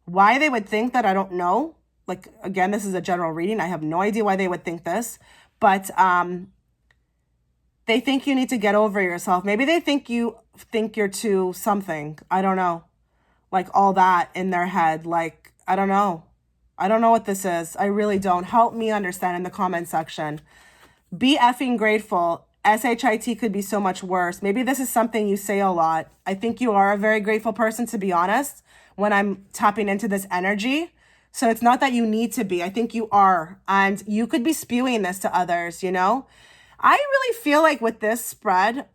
Speaker 1: Why they would think that, I don't know. Like, again, this is a general reading. I have no idea why they would think this, but they think you need to get over yourself. Maybe they think you're too something. I don't know. Like all that in their head. Like, I don't know. I don't know what this is. I really don't. Help me understand in the comment section. Be effing grateful. SHIT could be so much worse. Maybe this is something you say a lot. I think you are a very grateful person, to be honest, when I'm tapping into this energy. So it's not that you need to be. I think you are. And you could be spewing this to others, you know? I really feel like with this spread,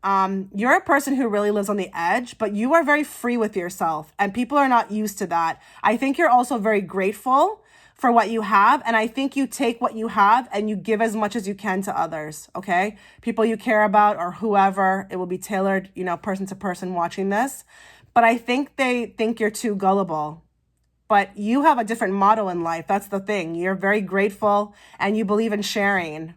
Speaker 1: you're a person who really lives on the edge, but you are very free with yourself. And people are not used to that. I think you're also very grateful for what you have. And I think you take what you have and you give as much as you can to others, okay? People you care about or whoever, it will be tailored, you know, person to person watching this. But I think they think you're too gullible. But you have a different motto in life. That's the thing. You're very grateful and you believe in sharing.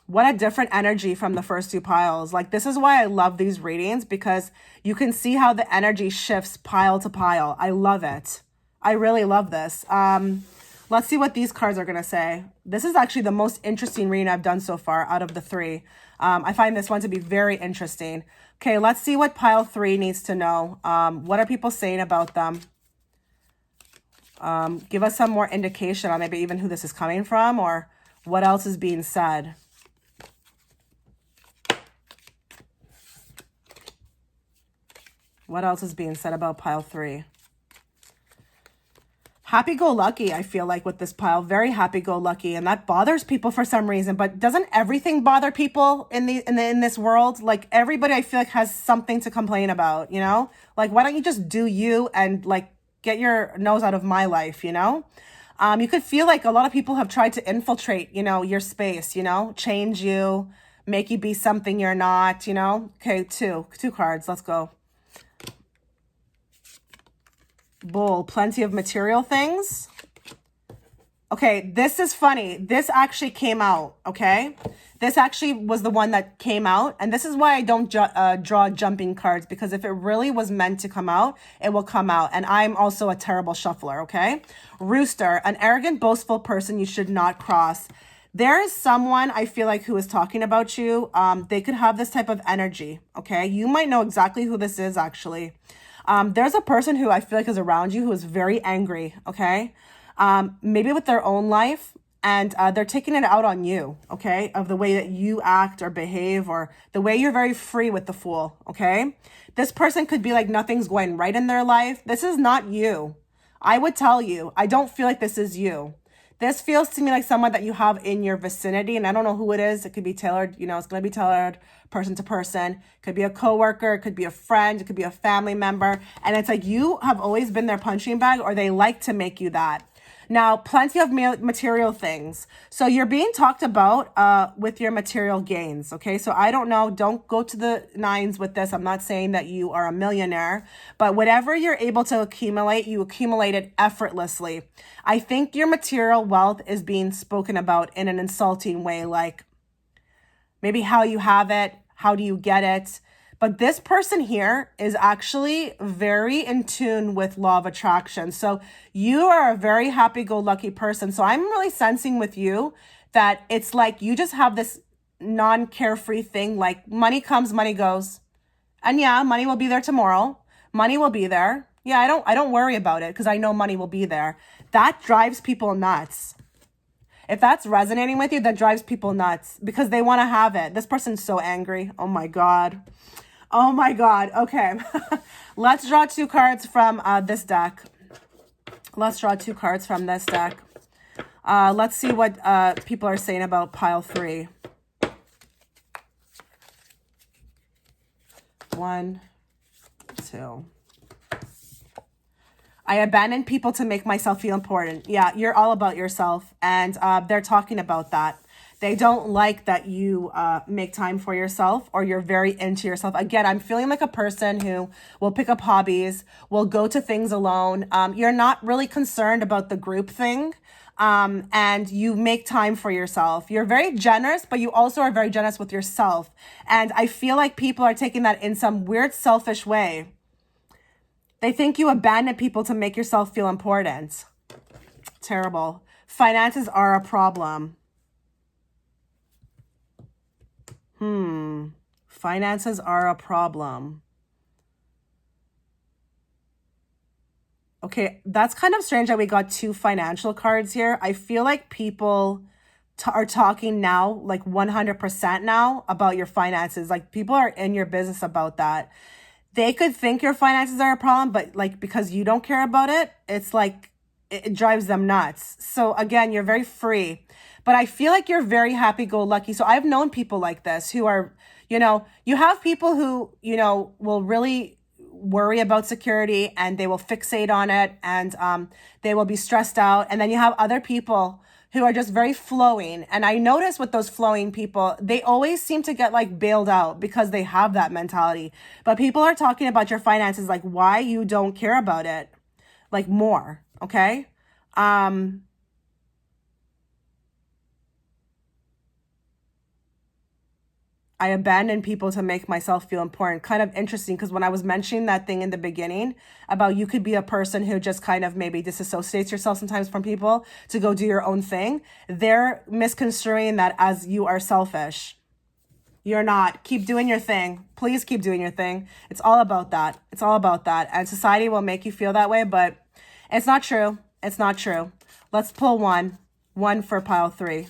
Speaker 1: What a different energy from the first 2 piles. Like, this is why I love these readings, because you can see how the energy shifts pile to pile. I love it. I really love this. Let's see what these cards are going to say. This is actually the most interesting reading I've done so far out of the 3. I find this one to be very interesting. Okay, let's see what pile 3 needs to know. What are people saying about them? Give us some more indication on maybe even who this is coming from or what else is being said. What else is being said about pile 3? happy-go-lucky, I feel like, with this pile. Very happy-go-lucky, and that bothers people for some reason. But doesn't everything bother people in this world? Like, everybody, I feel like, has something to complain about, you know? Like, why don't you just do you and, like, get your nose out of my life, you know? You could feel like a lot of people have tried to infiltrate, you know, your space, you know? Change you, make you be something you're not, you know? Okay, two cards. Let's go. Bull, plenty of material things. Okay, this is funny. This actually came out, okay? This actually was the one that came out, and this is why I don't draw jumping cards, because if it really was meant to come out, it will come out, and I'm also a terrible shuffler, okay? Rooster, an arrogant, boastful person you should not cross. There is someone, I feel like, who is talking about you. They could have this type of energy, okay? You might know exactly who this is, actually. There's a person who I feel like is around you who is very angry, okay? Maybe with their own life, and they're taking it out on you, okay? Of the way that you act or behave, or the way you're very free with the Fool, okay? This person could be like nothing's going right in their life. This is not you. I would tell you, I don't feel like this is you. This feels to me like someone that you have in your vicinity, and I don't know who it is. It could be tailored, you know, it's going to be tailored person to person. It could be a coworker, it could be a friend, it could be a family member. And it's like you have always been their punching bag, or they like to make you that. Now, plenty of material things. So you're being talked about with your material gains, okay? So I don't know. Don't go to the nines with this. I'm not saying that you are a millionaire, but whatever you're able to accumulate, you accumulate it effortlessly. I think your material wealth is being spoken about in an insulting way, like maybe how you have it, how do you get it? But this person here is actually very in tune with law of attraction. So you are a very happy-go-lucky person. So I'm really sensing with you that it's like you just have this non-carefree thing, like money comes, money goes. And yeah, money will be there tomorrow. Money will be there. Yeah, I don't worry about it because I know money will be there. That drives people nuts. If that's resonating with you, that drives people nuts because they want to have it. This person's so angry. Oh my God. Oh my God. Okay. Let's draw two cards from this deck. Let's draw two cards from this deck. Let's see what people are saying about pile 3. 1, 2. I abandon people to make myself feel important. Yeah, you're all about yourself. And they're talking about that. They don't like that you make time for yourself, or you're very into yourself. Again, I'm feeling like a person who will pick up hobbies, will go to things alone. You're not really concerned about the group thing. And you make time for yourself. You're very generous, but you also are very generous with yourself. And I feel like people are taking that in some weird selfish way. They think you abandon people to make yourself feel important. Terrible. Finances are a problem. Finances are a problem. Okay, that's kind of strange that we got 2 financial cards here. I feel like people are talking now, like 100% now, about your finances. Like, people are in your business about that. They could think your finances are a problem, but like, because you don't care about it, it's like, it drives them nuts. So again, you're very free, but I feel like you're very happy-go-lucky. So I've known people like this who are, you know, you have people who, you know, will really worry about security and they will fixate on it, and they will be stressed out. And then you have other people who are just very flowing. And I notice with those flowing people, they always seem to get like bailed out because they have that mentality. But people are talking about your finances, like why you don't care about it, like more, okay? I abandon people to make myself feel important. Kind of interesting, because when I was mentioning that thing in the beginning about you could be a person who just kind of maybe disassociates yourself sometimes from people to go do your own thing, they're misconstruing that as you are selfish. You're not. Keep doing your thing. Please keep doing your thing. It's all about that. It's all about that. And society will make you feel that way, but it's not true. It's not true. Let's pull one. One for pile 3.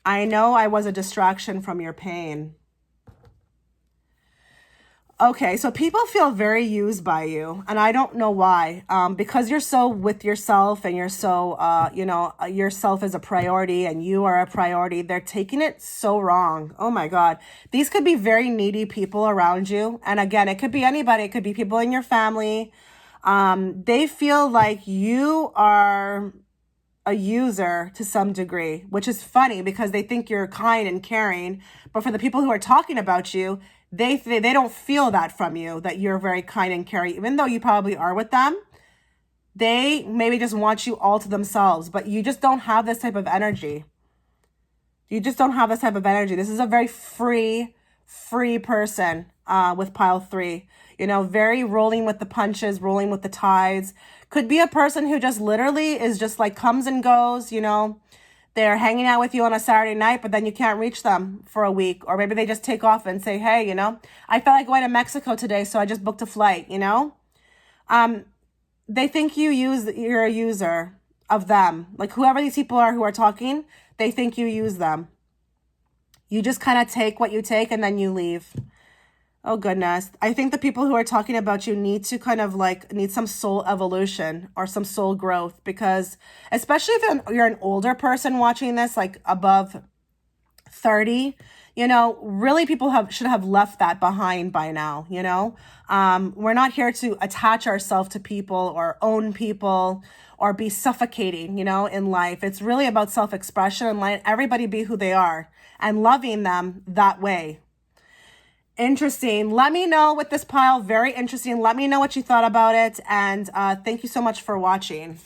Speaker 1: I know I was a distraction from your pain. Okay, so people feel very used by you, and I don't know why. Because you're so with yourself and you're so, yourself is a priority and you are a priority, they're taking it so wrong. Oh my God. These could be very needy people around you. And again, it could be anybody, it could be people in your family. They feel like you are a user to some degree, which is funny because they think you're kind and caring. But for the people who are talking about you, they don't feel that from you, that you're very kind and caring, even though you probably are with them. They maybe just want you all to themselves, but you just don't have this type of energy. You just don't have this type of energy. This is a very free person with pile 3. You know, very rolling with the punches, rolling with the tides. Could be a person who just literally is just like comes and goes, you know. They're hanging out with you on a Saturday night, but then you can't reach them for a week. Or maybe they just take off and say, hey, you know, I felt like going to Mexico today, so I just booked a flight, you know. They think you're a user of them. Like whoever these people are who are talking, they think you use them. You just kind of take what you take and then you leave. Oh, goodness. I think the people who are talking about you need to kind of like need some soul evolution or some soul growth, because especially if you're an older person watching this, like above 30, you know, really people should have left that behind by now, you know. We're not here to attach ourselves to people or own people or be suffocating, you know, in life. It's really about self-expression and letting everybody be who they are and loving them that way. Interesting. Let me know with this pile. Very interesting. Let me know what you thought about it. And thank you so much for watching.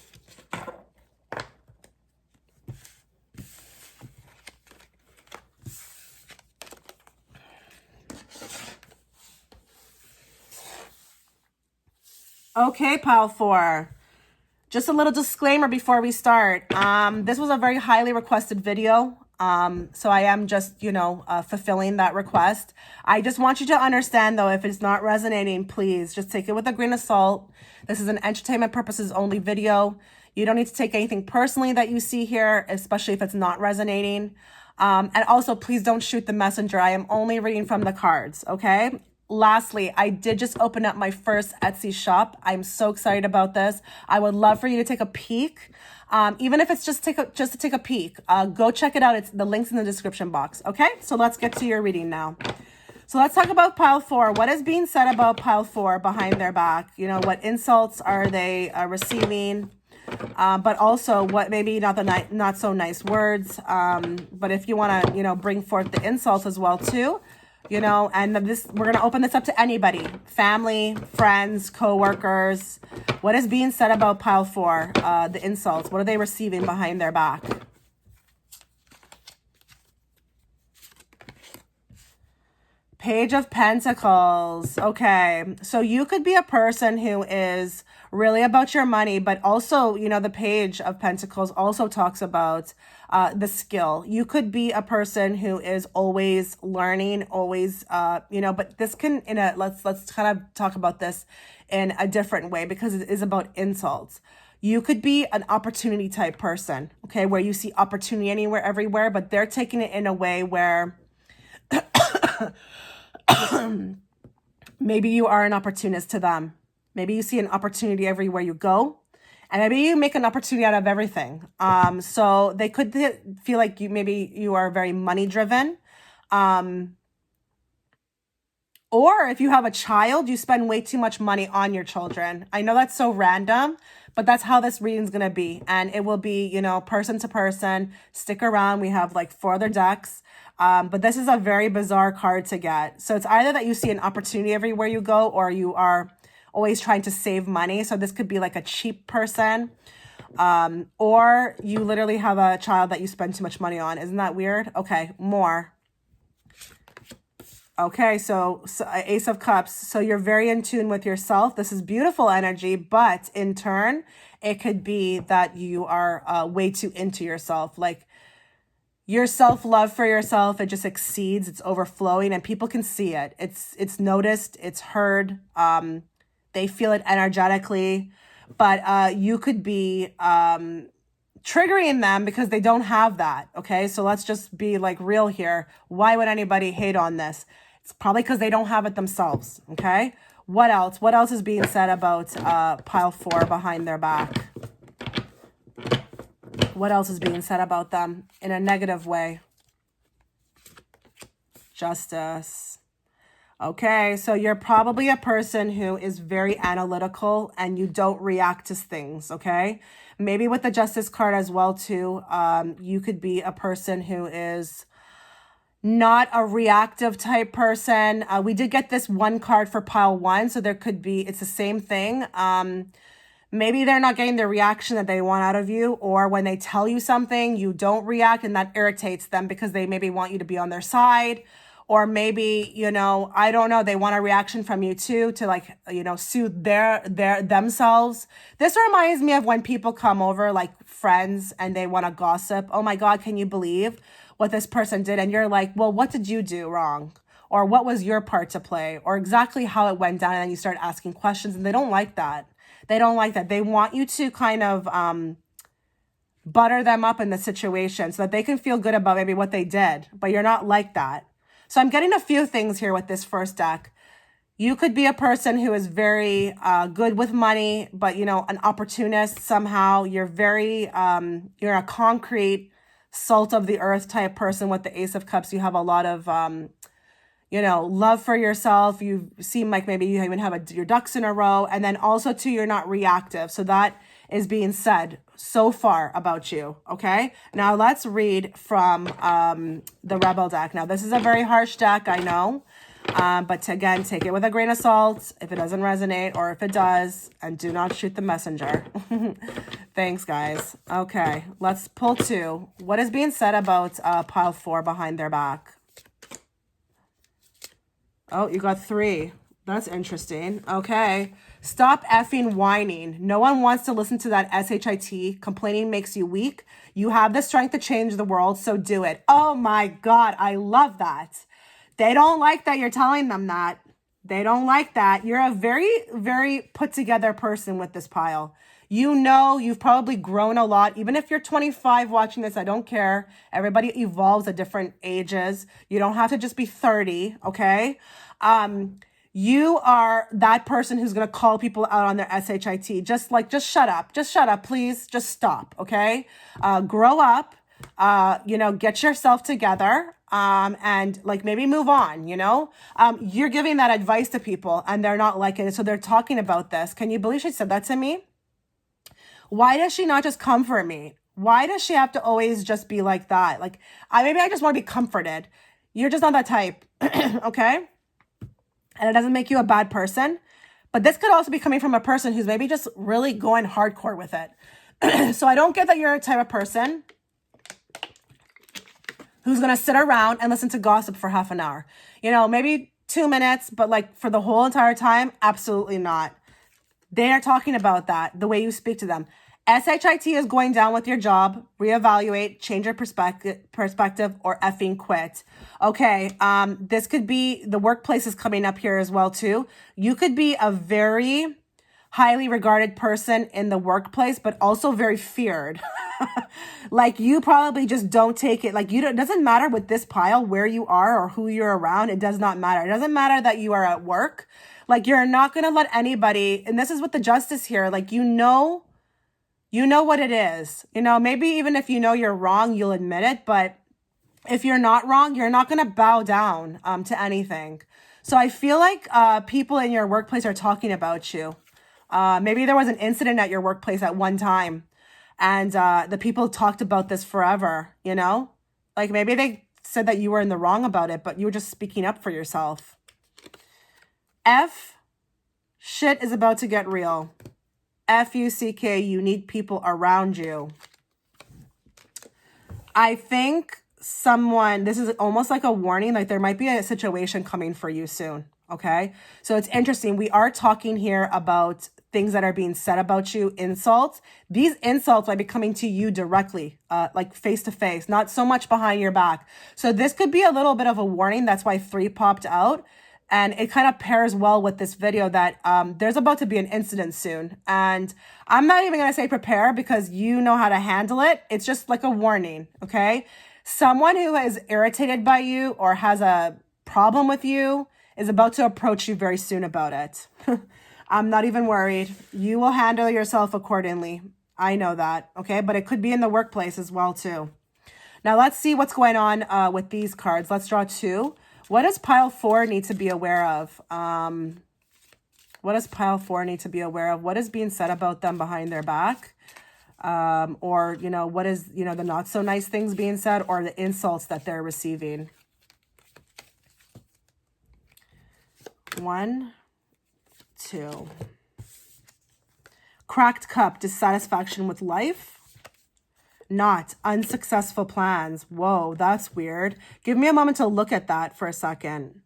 Speaker 1: Okay, pile 4. Just a little disclaimer before we start. This was a very highly requested video. So I am just, fulfilling that request. I just want you to understand, though, if it's not resonating, please just take it with a grain of salt. This is an entertainment purposes only video. You don't need to take anything personally that you see here, especially if it's not resonating. And also, please don't shoot the messenger. I am only reading from the cards, okay? Lastly, I did just open up my first Etsy shop. I'm so excited about this. I would love for you to take a peek. Even if it's just to take a peek, go check it out. The link's in the description box. Okay, so let's get to your reading now. So let's talk about pile 4. What is being said about pile 4 behind their back? You know, what insults are they receiving? But also what maybe not so nice words. But if you want to, bring forth the insults as well too. You know, and we're going to open this up to anybody, family, friends, co-workers. What is being said about pile 4, the insults? What are they receiving behind their back? Page of Pentacles. Okay, so you could be a person who is really about your money, but also, the Page of Pentacles also talks about the skill. You could be a person who is always learning, always, but this can, let's kind of talk about this in a different way, because it is about insults. You could be an opportunity type person, okay, where you see opportunity anywhere, everywhere, but they're taking it in a way where maybe you are an opportunist to them. Maybe you see an opportunity everywhere you go, and maybe you make an opportunity out of everything. So they could feel like you are very money driven. Or if you have a child, you spend way too much money on your children. I know that's so random, but that's how this reading is going to be. And it will be, person to person. Stick around. We have like 4 other decks. But this is a very bizarre card to get. So it's either that you see an opportunity everywhere you go, or you are always trying to save money. So this could be like a cheap person. Or you literally have a child that you spend too much money on. Isn't that weird? Okay, more. Okay, so Ace of Cups. So you're very in tune with yourself. This is beautiful energy, but in turn, it could be that you are way too into yourself. Like your self-love for yourself, it just exceeds, it's overflowing, and people can see it. It's noticed, it's heard. They feel it energetically, but you could be triggering them because they don't have that. Okay, so let's just be like real here. Why would anybody hate on this? It's probably because they don't have it themselves, okay? What else? What else is being said about pile 4 behind their back? What else is being said about them in a negative way? Justice. Okay, so you're probably a person who is very analytical and you don't react to things, okay? Maybe with the Justice card as well, too. You could be a person who is not a reactive type person. We did get this one card for pile 1, so there could be, it's the same thing. Maybe they're not getting the reaction that they want out of you, or when they tell you something, you don't react, and that irritates them because they maybe want you to be on their side. Or maybe, you know, I don't know, they want a reaction from you too to, like, you know, soothe their themselves. This reminds me of when people come over, like friends, and they want to gossip. Oh my God, can you believe what this person did? And you're like, well, what did you do wrong? Or what was your part to play? Or exactly how it went down. And then you start asking questions, and they don't like that. They don't like that. They want you to kind of butter them up in the situation so that they can feel good about maybe what they did. But you're not like that. So I'm getting a few things here with this first deck. You could be a person who is very good with money, but, you know, an opportunist somehow. You're very, you're a concrete, salt of the earth type person with the Ace of Cups. You have a lot of, you know, love for yourself. You seem like maybe you even have your ducks in a row. And then also, too, you're not reactive. So that is being said so far about you, okay? Now let's read from the Rebel deck. Now, this is a very harsh deck, I know. But again, take it with a grain of salt if it doesn't resonate, or if it does, and do not shoot the messenger. Thanks, guys. Okay, let's pull 2. What is being said about pile 4 behind their back? Oh, you got 3. That's interesting. Okay. Stop effing whining. No one wants to listen to that SHIT. Complaining makes you weak. You have the strength to change the world, so do it. Oh my God, I love that. They don't like that you're telling them that. They don't like that. You're a very, very put together person with this pile. You know, you've probably grown a lot. Even if you're 25 watching this, I don't care. Everybody evolves at different ages. You don't have to just be 30, okay? You are that person who's going to call people out on their SHIT. Just shut up. Just shut up, please. Just stop, okay? Grow up, you know, get yourself together, and like maybe move on, you know? You're giving that advice to people and they're not liking it. So they're talking about this. Can you believe she said that to me? Why does she not just comfort me? Why does she have to always just be like that? Like, maybe I just want to be comforted. You're just not that type, okay? And it doesn't make you a bad person. But this could also be coming from a person who's maybe just really going hardcore with it. So I don't get that you're a type of person who's going to sit around and listen to gossip for half an hour. You know, maybe 2 minutes, but like for the whole entire time, absolutely not. They are talking about that, the way you speak to them. SHIT is going down with your job, reevaluate, change your perspective, or effing quit. Okay, this could be, the workplace is coming up here as well too. You could be a very highly regarded person in the workplace, but also very feared. Like you probably just don't take it. Like it doesn't matter with this pile where you are or who you're around. It does not matter. It doesn't matter that you are at work. Like you're not going to let anybody, and this is with the justice here, like you know what it is. You know, maybe even if you know you're wrong, you'll admit it. But if you're not wrong, you're not going to bow down to anything. So I feel like people in your workplace are talking about you. Maybe there was an incident at your workplace at one time, and the people talked about this forever, you know? Like maybe they said that you were in the wrong about it, but you were just speaking up for yourself. Shit is about to get real. FUCK, you need people around you. I think this is almost like a warning, like there might be a situation coming for you soon, okay? So it's interesting. We are talking here about things that are being said about you, insults. These insults might be coming to you directly, like face to face, not so much behind your back. So this could be a little bit of a warning. That's why 3 popped out. And it kind of pairs well with this video that there's about to be an incident soon. And I'm not even going to say prepare because you know how to handle it. It's just like a warning, okay? Someone who is irritated by you or has a problem with you is about to approach you very soon about it. I'm not even worried. You will handle yourself accordingly. I know that, okay? But it could be in the workplace as well, too. Now, let's see what's going on with these cards. Let's draw 2. What does pile 4 need to be aware of? What does pile 4 need to be aware of? What is being said about them behind their back? Or, you know, what is, you know, the not so nice things being said or the insults that they're receiving? 1, 2. Cracked cup, dissatisfaction with life. Not unsuccessful plans. Whoa, that's weird. Give me a moment to look at that for a second.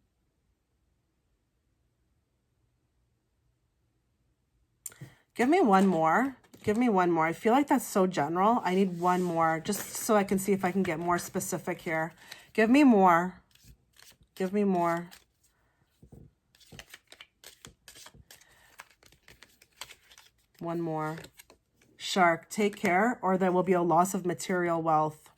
Speaker 1: Give me one more. Give me one more. I feel like that's so general. I need one more just so I can see if I can get more specific here. Give me more. Give me more. One more. Shark, take care or there will be a loss of material wealth.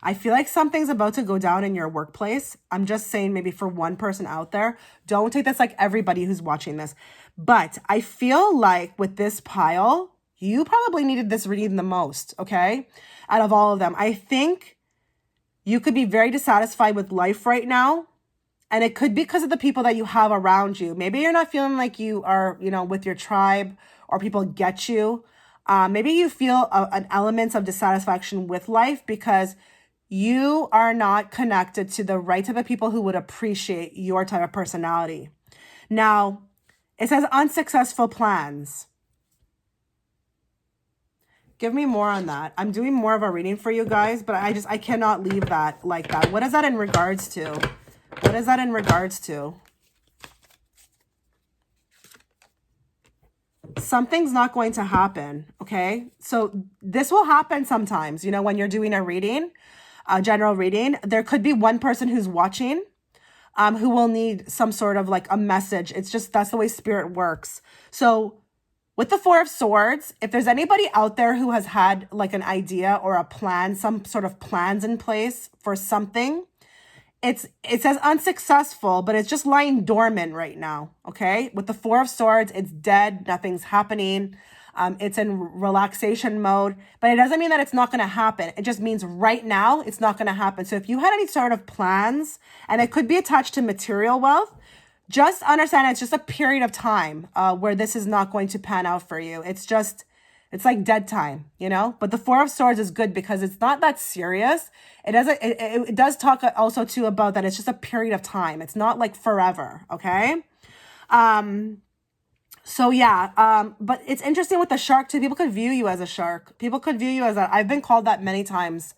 Speaker 1: I feel like something's about to go down in your workplace. I'm just saying maybe for one person out there. Don't take this like everybody who's watching this. But I feel like with this pile, you probably needed this reading the most, okay? Out of all of them. I think you could be very dissatisfied with life right now. And it could be because of the people that you have around you. Maybe you're not feeling like you are, you know, with your tribe or people get you. Maybe you feel an element of dissatisfaction with life because you are not connected to the right type of people who would appreciate your type of personality. Now, it says unsuccessful plans. Give me more on that. I'm doing more of a reading for you guys, but I cannot leave that like that. What is that in regards to? What is that in regards to? Something's not going to happen, okay? So this will happen sometimes, you know, when you're doing a reading, a general reading. There could be one person who's watching who will need some sort of like a message. It's just, that's the way spirit works. So with the 4 of Swords, if there's anybody out there who has had like an idea or a plan, some sort of plans in place for something, it says unsuccessful, but it's just lying dormant right now, okay? With the 4 of Swords, it's dead. Nothing's happening. It's in relaxation mode, but it doesn't mean that it's not going to happen. It just means right now it's not going to happen. So if you had any sort of plans, and it could be attached to material wealth, just understand it's just a period of time where this is not going to pan out for you. It's like dead time, you know? But the 4 of Swords is good because it's not that serious. It does talk also too about that it's just a period of time. It's not like forever, okay? So yeah, but it's interesting with the shark too. People could view you as a shark. People could view you as a, I've been called that many times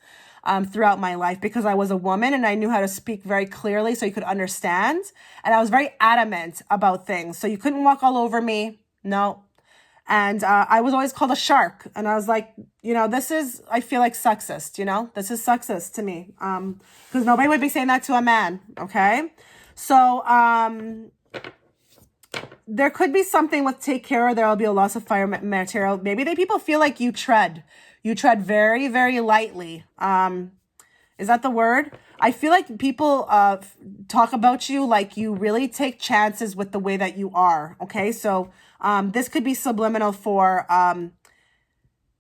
Speaker 1: throughout my life because I was a woman and I knew how to speak very clearly so you could understand. And I was very adamant about things. So you couldn't walk all over me. No. And I was always called a shark. And I was like, you know, this is, I feel like sexist, you know, this is sexist to me. Because nobody would be saying that to a man. Okay. So there could be something with take care. There will be a loss of fire material. Maybe people feel like you tread very, very lightly. Is that the word? I feel like people talk about you like you really take chances with the way that you are. Okay, so this could be subliminal for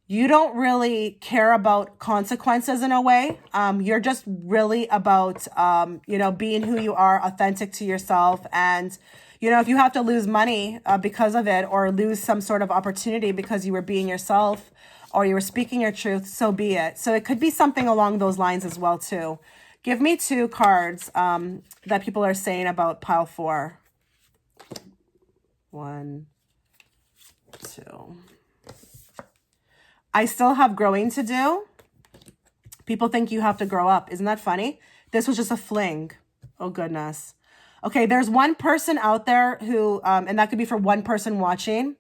Speaker 1: you don't really care about consequences in a way. You're just really about, you know, being who you are, authentic to yourself. And, you know, if you have to lose money because of it or lose some sort of opportunity because you were being yourself or you were speaking your truth, so be it. So it could be something along those lines as well, too. Give me 2 cards that people are saying about pile 4. 1, 2. I still have growing to do. People think you have to grow up. Isn't that funny? This was just a fling. Oh, goodness. Okay, there's one person out there who, and that could be for one person watching,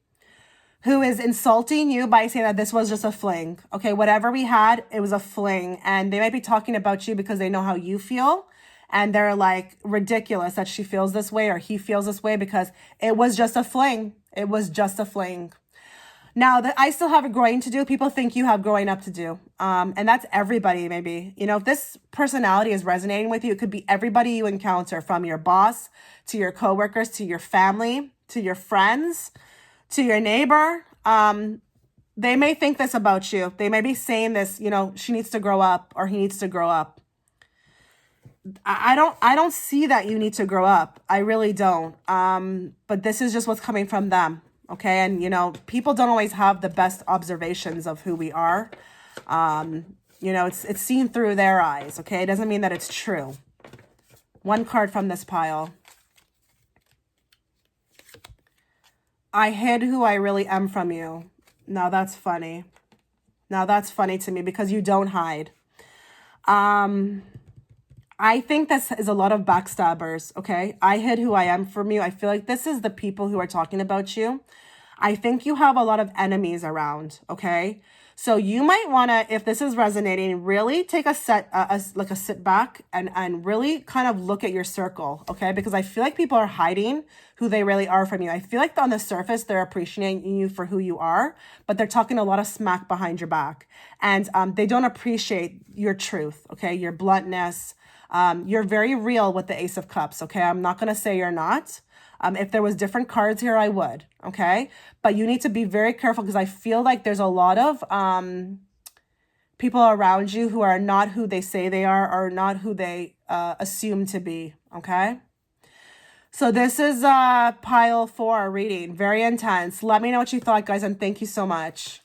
Speaker 1: who is insulting you by saying that this was just a fling. Okay, whatever we had, it was a fling. And they might be talking about you because they know how you feel. And they're like, ridiculous that she feels this way or he feels this way because it was just a fling. It was just a fling. Now that I still have a growing to do, people think you have growing up to do. And that's everybody, maybe. You know, if this personality is resonating with you, it could be everybody you encounter, from your boss to your coworkers, to your family, to your friends, to your neighbor. They may think this about you. They may be saying this, you know, she needs to grow up or he needs to grow up. I don't see that you need to grow up. I really don't. But this is just what's coming from them. Okay. And, you know, people don't always have the best observations of who we are. You know, it's seen through their eyes. Okay. It doesn't mean that it's true. One card from this pile. I hid who I really am from you. Now that's funny. Now that's funny to me, because you don't hide. I think this is a lot of backstabbers, okay? I hid who I am from you. I feel like this is the people who are talking about you. I think you have a lot of enemies around, okay? So you might want to, if this is resonating, really take a sit back and really kind of look at your circle, okay? Because I feel like people are hiding who they really are from you. I feel like on the surface, they're appreciating you for who you are, but they're talking a lot of smack behind your back. And they don't appreciate your truth, okay? Your bluntness. You're very real with the Ace of Cups, okay? I'm not going to say you're not. If there was different cards here, I would, okay? But you need to be very careful, because I feel like there's a lot of people around you who are not who they say they are, or not who they assume to be, okay? So this is pile 4 reading. Very intense. Let me know what you thought, guys, and thank you so much.